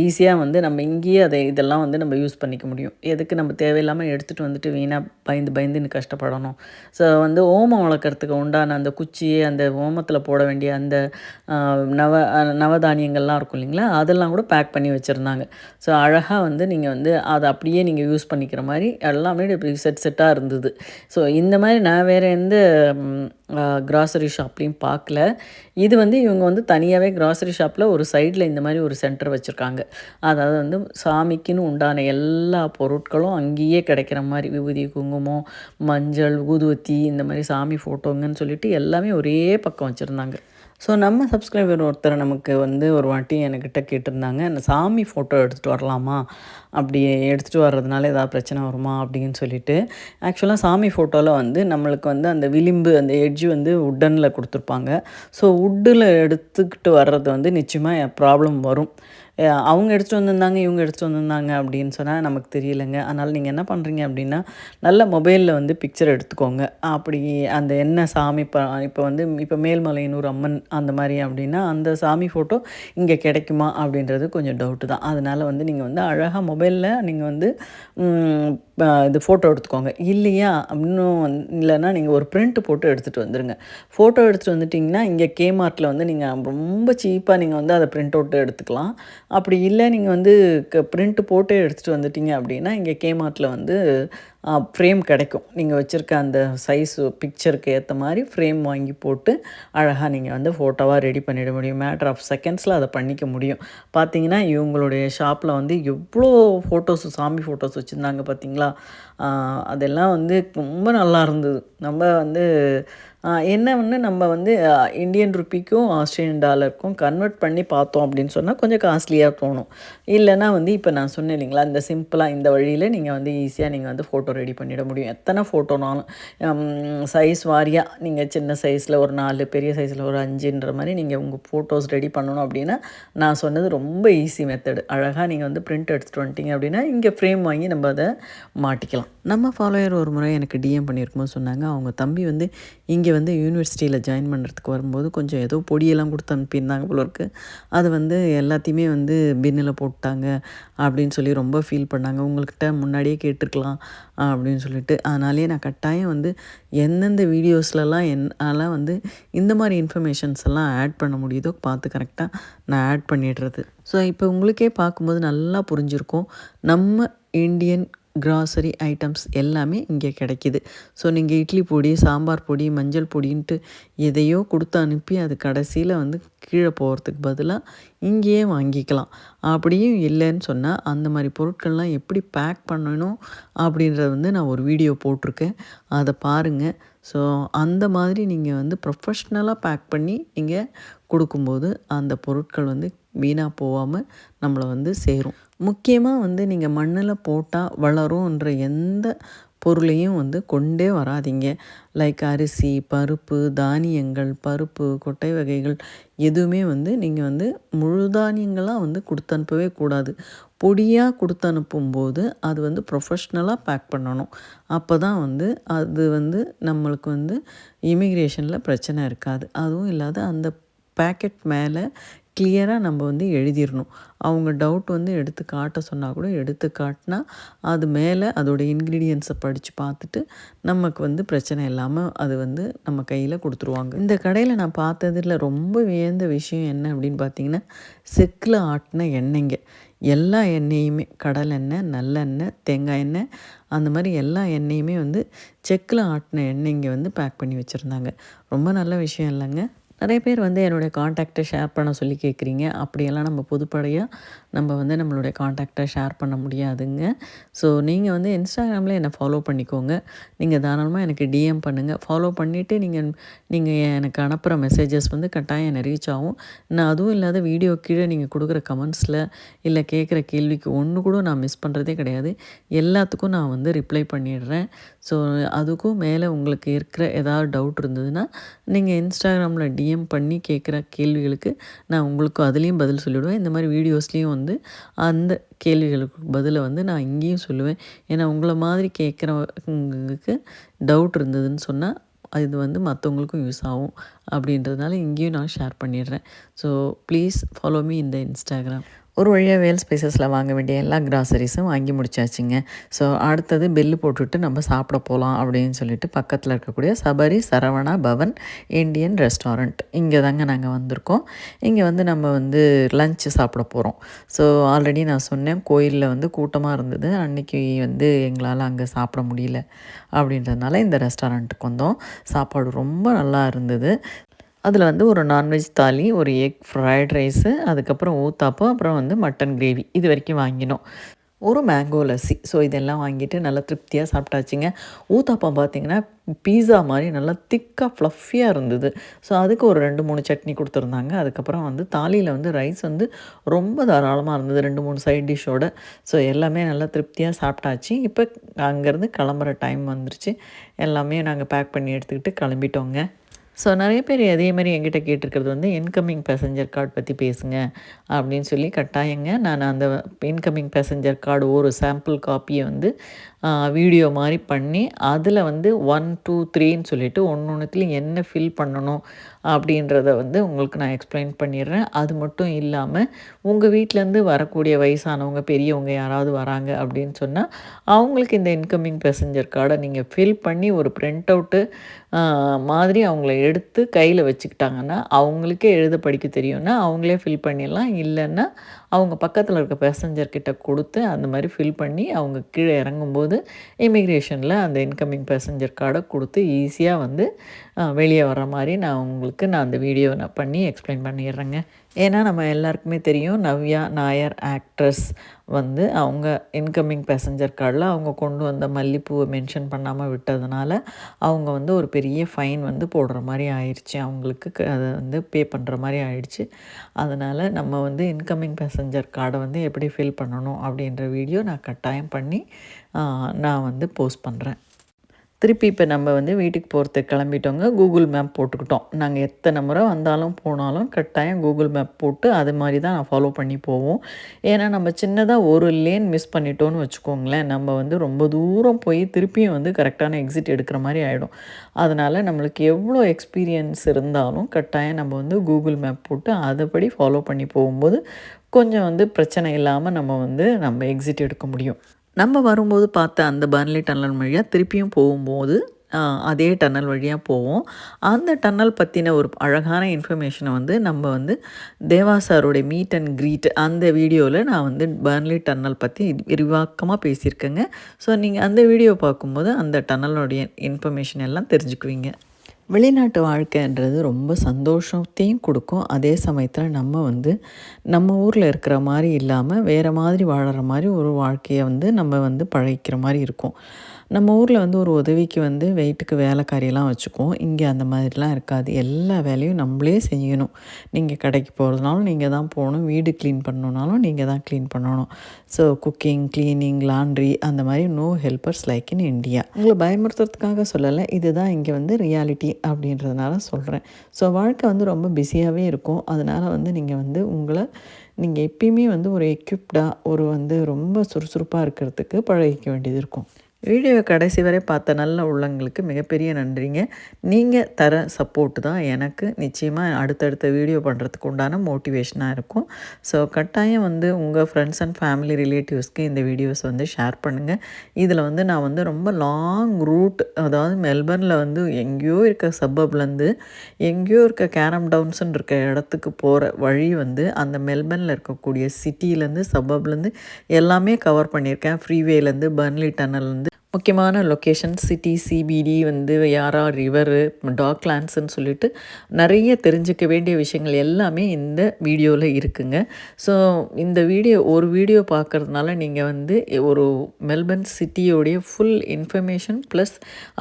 ஈஸியாக வந்து நம்ம இங்கேயே இதெல்லாம் வந்து நம்ம யூஸ் பண்ணிக்க முடியும். எதுக்கு நம்ம தேவையில்லாமல் எடுத்துகிட்டு வந்துட்டு வீணாக பயந்துன்னு கஷ்டப்படணும். ஸோ வந்து ஓமம் வளர்க்குறதுக்கு உண்டான அந்த குச்சி, அந்த ஓமத்தில் போட வேண்டிய அந்த நவதானியங்கள்லாம் இருக்கும் இல்லைங்களா, அதெல்லாம் கூட பேக் பண்ணி வச்சுருந்தாங்க. ஸோ அழகாக வந்து நீங்கள் வந்து அதை அப்படியே நீங்கள் யூஸ் பண்ணிக்கிற மாதிரி எல்லாமே இப்படி செட்டாக இருந்தது. ஸோ இந்த மாதிரி நான் வேறு எந்த கிராசரி ஷாப்லேயும் பார்க்கல. இது வந்து இவங்க வந்து தனியாகவே கிராசரி ஷாப்பில் ஒரு சைடில் இந்த மாதிரி ஒரு சென்டர் வச்சுருக்காங்க. அதாவது வந்து சாமிக்குன்னு உண்டான எல்லா பொருட்களும் அங்கேயே கிடைக்கிற மாதிரி, விபூதி, குங்குமம், மஞ்சள், ஊதுவத்தி, இந்த மாதிரி சாமி ஃபோட்டோங்கன்னு சொல்லிட்டு எல்லாமே ஒரே பக்கம் வச்சுருந்தாங்க. ஸோ நம்ம சப்ஸ்கிரைபர் ஒருத்தர் நமக்கு வந்து ஒரு வாட்டி என்கிட்ட கேட்டிருந்தாங்க, அந்த சாமி ஃபோட்டோ எடுத்துகிட்டு வரலாமா, அப்படி எடுத்துகிட்டு வர்றதுனால ஏதாவது பிரச்சனை வருமா அப்படின்னு சொல்லிட்டு. ஆக்சுவலாக சாமி ஃபோட்டோவில் வந்து நம்மளுக்கு வந்து அந்த விளிம்பு, அந்த எட்ஜு வந்து உட்டனில் கொடுத்துருப்பாங்க. ஸோ உட்டில் எடுத்துக்கிட்டு வர்றது வந்து நிச்சயமாக ப்ராப்ளம் வரும். அவங்க எடுத்துகிட்டு வந்திருந்தாங்க, இவங்க எடுத்துகிட்டு வந்திருந்தாங்க அப்படின்னு சொன்னால் நமக்கு தெரியலைங்க. அதனால் நீங்கள் என்ன பண்ணுறீங்க அப்படின்னா, நல்ல மொபைலில் வந்து பிக்சர் எடுத்துக்கோங்க. அப்படி அந்த என்ன சாமி இப்போ மேல்மலையனூர் அம்மன் அந்த மாதிரி அப்படின்னா அந்த சாமி ஃபோட்டோ இங்கே கிடைக்குமா அப்படின்றது கொஞ்சம் டவுட்டு தான். அதனால் வந்து நீங்கள் வந்து அழகாக மொபைலில் நீங்கள் வந்து இது ஃபோட்டோ எடுத்துக்கோங்க. இல்லையா இன்னும் இல்லைன்னா நீங்கள் ஒரு பிரிண்ட் போட்டு எடுத்துகிட்டு வந்துடுங்க. ஃபோட்டோ எடுத்துகிட்டு வந்துட்டிங்கன்னா இங்கே கேமார்ட்டில் வந்து நீங்கள் ரொம்ப சீப்பாக நீங்கள் வந்து அதை பிரிண்ட் அவுட்டு எடுத்துக்கலாம். அப்படி இல்லை நீங்கள் வந்து பிரிண்ட் போட்டு எடுத்துகிட்டு வந்துட்டீங்க அப்படின்னா இங்கே கேமார்ட்டில் வந்து ஃப்ரேம் கிடைக்கும். நீங்கள் வச்சுருக்க அந்த சைஸு பிக்சருக்கு ஏற்ற மாதிரி ஃப்ரேம் வாங்கி போட்டு அழகாக நீங்கள் வந்து ஃபோட்டோவாக ரெடி பண்ணிட முடியும். மேட்டர் ஆஃப் செகண்ட்ஸில் அதை பண்ணிக்க முடியும். பார்த்தீங்கன்னா இவங்களுடைய ஷாப்பில் வந்து எவ்வளோ ஃபோட்டோஸ், சாமி ஃபோட்டோஸ் வச்சுருந்தாங்க பார்த்தீங்களா. அதெல்லாம் வந்து ரொம்ப நல்லா இருந்தது. நம்ம வந்து என்ன ஒன்று, நம்ம வந்து இந்தியன் ருப்பிக்கும் ஆஸ்திரேலியன் டாலருக்கும் கன்வெர்ட் பண்ணி பார்த்தோம் அப்படின்னு சொன்னால் கொஞ்சம் காஸ்ட்லியாக தோணும். இல்லைனா வந்து இப்போ நான் சொன்னேன் இல்லைங்களா, இந்த சிம்பிளாக இந்த வழியில் நீங்கள் வந்து ஈஸியாக நீங்கள் வந்து ஃபோட்டோ ரெடி பண்ணிட முடியும். எத்தனை ஃபோட்டோனாலும் சைஸ் வாரியாக நீங்கள் சின்ன சைஸில் ஒரு 4, பெரிய சைஸில் ஒரு 5ன்ற மாதிரி நீங்கள் உங்கள் ஃபோட்டோஸ் ரெடி பண்ணணும் அப்படின்னா நான் சொன்னது ரொம்ப ஈஸி மெத்தடு. அழகாக நீங்கள் வந்து பிரிண்ட் எடுத்துகிட்டு வந்துட்டீங்க அப்படின்னா இங்கே ஃப்ரேம் வாங்கி நம்ம அதை மாட்டிக்கலாம். நம்ம ஃபாலோயர் ஒரு முறை எனக்கு டிஎம் பண்ணியிருக்கும்போது சொன்னாங்க, அவங்க தம்பி வந்து இங்கே வந்து யூனிவர்சிட்டியில் ஜாயின் பண்ணுறதுக்கு வரும்போது கொஞ்சம் ஏதோ பொடியெல்லாம் கொடுத்து அனுப்பியிருந்தாங்க போல இருக்குது. அது வந்து எல்லாத்தையுமே வந்து பின்னில் போட்டாங்க அப்படின்னு சொல்லி ரொம்ப ஃபீல் பண்ணாங்க. உங்கள்கிட்ட முன்னாடியே கேட்டிருக்கலாம் அப்படின்னு சொல்லிட்டு. அதனாலேயே நான் கட்டாயம் வந்து எந்தெந்த வீடியோஸ்லலாம் என்னால் வந்து இந்த மாதிரி இன்ஃபர்மேஷன்ஸ் எல்லாம் ஆட் பண்ண முடியுதோ பார்த்து கரெக்டாக நான் ஆட் பண்ணிடுறது. ஸோ இப்போ உங்களுக்கே பார்க்கும்போது நல்லா புரிஞ்சிருக்கும். நம்ம இந்தியன் கிராசரி ஐட்டம்ஸ் எல்லாமே இங்கே கிடைக்கிது. ஸோ நீங்கள் இட்லி பொடி, சாம்பார் பொடி, மஞ்சள் பொடின்ட்டு எதையோ கொடுத்து அனுப்பி அது கடைசியில் வந்து கீழே போகிறதுக்கு பதிலாக இங்கேயே வாங்கிக்கலாம். அப்படியும் இல்லைன்னு சொன்னால் அந்த மாதிரி பொருட்கள்லாம் எப்படி பேக் பண்ணணும் அப்படின்றத வந்து நான் ஒரு வீடியோ போட்டிருக்கேன். அதை பாருங்கள். ஸோ அந்த மாதிரி நீங்கள் வந்து ப்ரொஃபஷ்னலாக பேக் பண்ணி நீங்கள் கொடுக்கும்போது அந்த பொருட்கள் வந்து வீணாக போகாமல் நம்மளை வந்து சேரும். முக்கியமாக வந்து நீங்கள் மண்ணில் போட்டால் வளரும்ன்ற எந்த பொருளையும் வந்து கொண்டே வராதீங்க. லைக் அரிசி, பருப்பு, தானியங்கள், பருப்பு, கொட்டை வகைகள் எதுவுமே வந்து நீங்கள் வந்து முழு தானியங்களாக வந்து கொடுத்து அனுப்பவே கூடாது. பொடியாக கொடுத்து அனுப்பும்போது அது வந்து ப்ரொஃபஷ்னலாக பேக் பண்ணணும். அப்போ தான் வந்து அது வந்து நம்மளுக்கு வந்து இமிக்ரேஷனில் பிரச்சனை இருக்காது. அதுவும் இல்லாத அந்த பேக்கெட் மேலே கிளியராக நம்ம வந்து எழுதிடணும். அவங்க டவுட் வந்து எடுத்து காட்ட சொன்னால் கூட எடுத்து காட்டினா அது மேலே அதோடய இன்க்ரீடியன்ஸை படித்து பார்த்துட்டு நமக்கு வந்து பிரச்சனை இல்லாமல் அது வந்து நம்ம கையில் கொடுத்துருவாங்க. இந்த கடையில் நான் பார்த்ததில் ரொம்ப வியந்த விஷயம் என்ன அப்படின்னு பார்த்தீங்கன்னா, செக்கில் ஆட்டின எண்ணெய்ங்க. எல்லா எண்ணெயுமே கடலெண்ணெய், நல்லெண்ணெய், தேங்காய் எண்ணெய் அந்த மாதிரி எல்லா எண்ணெயுமே வந்து செக்கில் ஆட்டின எண்ணெய் இங்கே வந்து பேக் பண்ணி வச்சுருந்தாங்க. ரொம்ப நல்ல விஷயம் இல்லைங்க. நிறைய பேர் வந்து என்னுடைய காண்டாக்டை ஷேர் பண்ண சொல்லி கேட்குறீங்க. அப்படியெல்லாம் நம்ம பொதுப்படையாக நம்ம வந்து நம்மளுடைய காண்டாக்டை ஷேர் பண்ண முடியாதுங்க. ஸோ நீங்கள் வந்து இன்ஸ்டாகிராமில் என்னை ஃபாலோ பண்ணிக்கோங்க. நீங்கள் தாராளமாக எனக்கு டிஎம் பண்ணுங்கள். ஃபாலோ பண்ணிவிட்டு நீங்கள் எனக்கு அனுப்புகிற மெசேஜஸ் வந்து கட்டாயம் என்னை ரீச் ஆகும். நான் அதுவும் இல்லாத வீடியோ கீழே நீங்கள் கொடுக்குற கமெண்ட்ஸில் இல்லை கேட்குற கேள்விக்கு ஒன்று கூட நான் மிஸ் பண்ணுறதே கிடையாது. எல்லாத்துக்கும் நான் வந்து ரிப்ளை பண்ணிடுறேன். ஸோ அதுக்கும் மேலே உங்களுக்கு இருக்கிற ஏதாவது டவுட் இருந்ததுன்னா நீங்கள் இன்ஸ்டாகிராமில் டிஎம் பண்ணி கேட்குற கேள்விகளுக்கு நான் உங்களுக்கு அதுலேயும் பதில் சொல்லிவிடுவேன். இந்த மாதிரி வீடியோஸ்லேயும் வந்து அந்த கேள்விகளுக்கு பதிலை வந்து நான் இங்கேயும் சொல்லுவேன். ஏன்னா உங்களை மாதிரி கேட்குறவங்களுக்கு டவுட் இருந்ததுன்னு சொன்னால் இது வந்து மற்றவங்களுக்கும் யூஸ் ஆகும் அப்படின்றதுனால இங்கேயும் நான் ஷேர் பண்ணிடுறேன். ஸோ ப்ளீஸ் ஃபாலோ மீ இந்த இன்ஸ்டாகிராம். ஒரு வழியாக வேல் ஸ்பைசஸில் வாங்க வேண்டிய எல்லா கிராசரிஸும் வாங்கி முடிச்சாச்சுங்க. ஸோ அடுத்தது பெல்லு போட்டுட்டு நம்ம சாப்பிட போகலாம் அப்படின்னு சொல்லிட்டு பக்கத்தில் இருக்கக்கூடிய சபரி சரவணா பவன் இந்தியன் ரெஸ்டாரண்ட் இங்கே தாங்க நாங்கள் வந்திருக்கோம். இங்கே வந்து நம்ம வந்து லன்ச்சு சாப்பிட போகிறோம். ஸோ ஆல்ரெடி நான் சொன்னேன் கோயிலில் வந்து கூட்டமாக இருந்தது. அன்றைக்கி வந்து எங்களால் அங்கே சாப்பிட முடியல அப்படின்றதுனால இந்த ரெஸ்டாரண்ட்டுக்கு வந்தோம். சாப்பாடு ரொம்ப நல்லா இருந்தது. அதில் வந்து ஒரு நான்வெஜ் தாலி, ஒரு எக் ஃப்ரைட் ரைஸு, அதுக்கப்புறம் ஊத்தாப்பம், அப்புறம் வந்து மட்டன் கிரேவி இது வரைக்கும் வாங்கினோம். ஒரு மேங்கோ லஸ்ஸி. ஸோ இதெல்லாம் வாங்கிட்டு நல்லா திருப்தியாக சாப்பிட்டாச்சுங்க. ஊத்தாப்பம் பார்த்திங்கன்னா பீஸா மாதிரி நல்லா திக்காக ஃப்ளஃபியாக இருந்தது. ஸோ அதுக்கு ஒரு 2-3 சட்னி கொடுத்துருந்தாங்க. அதுக்கப்புறம் வந்து தாலியில் வந்து ரைஸ் வந்து ரொம்ப தாராளமாக இருந்தது 2-3 சைட் டிஷ்ஷோட. ஸோ எல்லாமே நல்லா திருப்தியாக சாப்பிட்டாச்சு. இப்போ அங்கேருந்து கிளம்புற டைம் வந்துருச்சு. எல்லாமே நாங்கள் பேக் பண்ணி எடுத்துக்கிட்டு கிளம்பிட்டோங்க. ஸோ நிறைய பேர் அதே மாதிரி என்கிட்ட கேட்டிருக்கிறது வந்து இன்கமிங் பேசஞ்சர் கார்டு பற்றி பேசுங்க அப்படின்னு சொல்லி கட்டாயங்க. நான் அந்த இன்கமிங் பேசஞ்சர் கார்டு ஒரு சாம்பிள் காப்பியை வந்து வீடியோ மாதிரி பண்ணி அதில் வந்து 1, 2, 3ன்னு சொல்லிவிட்டு ஒன்றுத்துலையும் என்ன ஃபில் பண்ணணும் அப்படின்றத வந்து உங்களுக்கு நான் எக்ஸ்பிளைன் பண்ணிடுறேன். அது மட்டும் இல்லாமல் உங்கள் வீட்டிலேருந்து வரக்கூடிய வயசானவங்க, பெரியவங்க யாராவது வராங்க அப்படின்னு சொன்னால் அவங்களுக்கு இந்த இன்கமிங் பேசஞ்சர் கார்டை நீங்கள் ஃபில் பண்ணி ஒரு பிரிண்ட் அவுட்டு மாதிரி அவங்கள எடுத்து கையில் வச்சுக்கிட்டாங்கன்னா அவங்களுக்கே எழுத படிக்க தெரியும்னா அவங்களே ஃபில் பண்ணிடலாம். இல்லைன்னா அவங்க பக்கத்தில் இருக்க பேசஞ்சர்கிட்ட கொடுத்து அந்த மாதிரி ஃபில் பண்ணி அவங்க கீழே இறங்கும்போது இமிக்ரேஷனில் அந்த இன்கமிங் பேசஞ்சர் கார்டை கொடுத்து ஈஸியாக வந்து வெளியே வர மாதிரி நான் அந்த வீடியோ பண்ணி எக்ஸ்பிளைன் பண்ணிடுறேங்க. ஏன்னா நம்ம எல்லாருக்குமே தெரியும் நவ்யா நாயர் ஆக்ட்ரஸ் வந்து அவங்க இன்கமிங் பேசஞ்சர் கார்டில் அவங்க கொண்டு வந்த மல்லிப்பூவை மென்ஷன் பண்ணாமல் விட்டதுனால அவங்க வந்து ஒரு பெரிய ஃபைன் வந்து போடுற மாதிரி ஆயிடுச்சு. அவங்களுக்கு அதை வந்து பே பண்ணுற மாதிரி ஆயிடுச்சு. அதனால் நம்ம வந்து இன்கமிங் பேசஞ்சர் கார்டை வந்து எப்படி ஃபில் பண்ணணும் அப்படின்ற வீடியோ நான் கட்டாயம் பண்ணி நான் வந்து போஸ்ட் பண்ணுறேன். திருப்பி இப்போ நம்ம வந்து வீட்டுக்கு போகிறதுக்கு கிளம்பிட்டோங்க. Google map போட்டுக்கிட்டோம். நாங்கள் எத்தனை முறை வந்தாலும் போனாலும் கட்டாயம் கூகுள் மேப் போட்டு அது மாதிரி தான் நான் ஃபாலோ பண்ணி போவோம். ஏன்னா நம்ம சின்னதாக ஒரு லேன் மிஸ் பண்ணிட்டோன்னு வச்சுக்கோங்களேன், நம்ம வந்து ரொம்ப தூரம் போய் திருப்பியும் வந்து கரெக்டான எக்ஸிட் எடுக்கிற மாதிரி ஆகிடும். அதனால் நம்மளுக்கு எவ்வளோ எக்ஸ்பீரியன்ஸ் இருந்தாலும் கட்டாயம் நம்ம வந்து கூகுள் மேப் போட்டு அதுபடி ஃபாலோ பண்ணி போகும்போது கொஞ்சம் வந்து பிரச்சனை இல்லாமல் நம்ம எக்ஸிட் எடுக்க முடியும். நம்ம வரும்போது பார்த்த அந்த பர்ன்லி டன்னல் வழியாக திருப்பியும் போகும்போது அதே டன்னல் வழியாக போவோம். அந்த டன்னல் பற்றின ஒரு அழகான இன்ஃபர்மேஷனை வந்து நம்ம வந்து தேவா சாரோடைய மீட் அண்ட் க்ரீட் அந்த வீடியோவில் நான் வந்து பர்ன்லி டன்னல் பற்றி விரிவாக்கமாக பேசியிருக்கேங்க. ஸோ நீங்கள் அந்த வீடியோ பார்க்கும்போது அந்த டன்னலோடைய இன்ஃபர்மேஷன் எல்லாம் தெரிஞ்சுக்குவீங்க. வெளிநாட்டு வாழ்க்கைன்றது ரொம்ப சந்தோஷத்தையும் கொடுக்கும். அதே சமயத்தில் நம்ம வந்து நம்ம ஊரில் இருக்கிற மாதிரி இல்லாமல் வேறு மாதிரி வாழற மாதிரி ஒரு வாழ்க்கையை வந்து நம்ம வந்து பழகிக்கிற மாதிரி இருக்கும். நம்ம ஊரில் வந்து ஒரு உதவிக்கு வந்து வெயிட்டுக்கு வேலைக்காரியெல்லாம் வச்சுக்குவோம். இங்கே அந்த மாதிரிலாம் இருக்காது. எல்லா வேலையும் நம்மளே செய்யணும். நீங்கள் கடைக்கு போகிறதுனாலும் நீங்கள் தான் போகணும். வீடு க்ளீன் பண்ணணுன்னாலும் நீங்கள் தான் க்ளீன் பண்ணணும். ஸோ குக்கிங், க்ளீனிங், லாண்ட்ரி அந்த மாதிரி no helpers like in India. உங்களை பயமுறுத்துறதுக்காக சொல்லலை, இதுதான் இங்கே வந்து ரியாலிட்டி அப்படின்றதுனால சொல்கிறேன். ஸோ வாழ்க்கை வந்து ரொம்ப பிஸியாகவே இருக்கும். அதனால் வந்து நீங்கள் எப்பயுமே வந்து ஒரு எக்யூப்டாக வந்து ரொம்ப சுறுசுறுப்பாக இருக்கிறதுக்கு பழகிக்க வேண்டியது இருக்கும். வீடியோவை கடைசி வரை பார்த்த நல்ல உள்ளங்களுக்கு மிகப்பெரிய நன்றிங்க. நீங்கள் தர சப்போர்ட்டு தான் எனக்கு நிச்சயமாக அடுத்தடுத்த வீடியோ பண்ணுறதுக்கு உண்டான மோட்டிவேஷனாக இருக்கும். ஸோ கட்டாயம் வந்து உங்கள் ஃப்ரெண்ட்ஸ் அண்ட் ஃபேமிலி ரிலேட்டிவ்ஸ்க்கு இந்த வீடியோஸ் வந்து ஷேர் பண்ணுங்கள். இதில் வந்து நான் வந்து ரொம்ப லாங் ரூட், அதாவது மெல்பர்னில் வந்து எங்கேயோ இருக்க சப்பப்லேருந்து எங்கேயோ இருக்க கேரம் டவுன்ஸுன்னு இருக்க இடத்துக்கு போகிற வழி வந்து அந்த மெல்பர்னில் இருக்கக்கூடிய சிட்டிலேருந்து சப்பப்லேருந்து எல்லாமே கவர் பண்ணியிருக்கேன். ஃப்ரீவேலேருந்து பர்ன்லி டன்னல்லேருந்து முக்கியமான லொக்கேஷன் சிட்டி, சிபிடி வந்து யாரா ரிவரு, டாக்லாண்ட்ஸுன்னு சொல்லிட்டு நிறைய தெரிஞ்சுக்க வேண்டிய விஷயங்கள் எல்லாமே இந்த வீடியோவில் இருக்குங்க. ஸோ இந்த ஒரு வீடியோ பார்க்குறதுனால நீங்கள் வந்து ஒரு மெல்பர்ன் சிட்டியோடைய ஃபுல் இன்ஃபர்மேஷன் ப்ளஸ்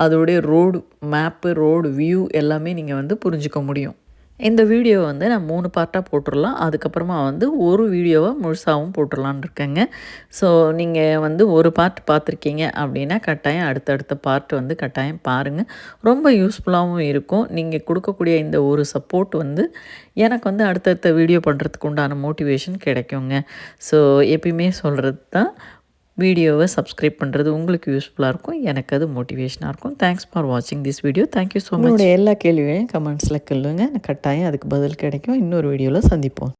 அதோடைய ரோடு மேப்பு, ரோடு வியூ எல்லாமே நீங்கள் வந்து புரிஞ்சுக்க முடியும். இந்த வீடியோ வந்து நான் 3 பார்ட்டாக போட்டுடலாம். அதுக்கப்புறமா வந்து ஒரு வீடியோவை முழுசாகவும் போட்டுடலான்னு இருக்கேங்க. ஸோ நீங்கள் வந்து ஒரு பார்ட் பார்த்துருக்கீங்க அப்படின்னா கட்டாயம் அடுத்தடுத்த பார்ட் வந்து கட்டாயம் பாருங்கள். ரொம்ப யூஸ்ஃபுல்லாகவும் இருக்கும். நீங்கள் கொடுக்கக்கூடிய இந்த ஒரு சப்போர்ட் வந்து எனக்கு வந்து அடுத்தடுத்த வீடியோ பண்ணுறதுக்கு உண்டான மோட்டிவேஷன் கிடைக்குங்க. ஸோ எப்பயுமே சொல்கிறது தான், வீடியோவை சப்ஸ்கிரைப் பண்ணுறது உங்களுக்கு யூஸ்ஃபுல்லாக இருக்கும், எனக்கு அது மோட்டிவேஷனாக இருக்கும். தேங்க்ஸ் ஃபார் வாட்சிங் this video. Thank you so much. உங்களுடைய எல்லா கேள்வியும் கமெண்ட்ஸில் கேளுங்க, கட்டாயம் அதுக்கு பதில் கிடைக்கும். இன்னொரு வீடியோவில் சந்திப்போம்.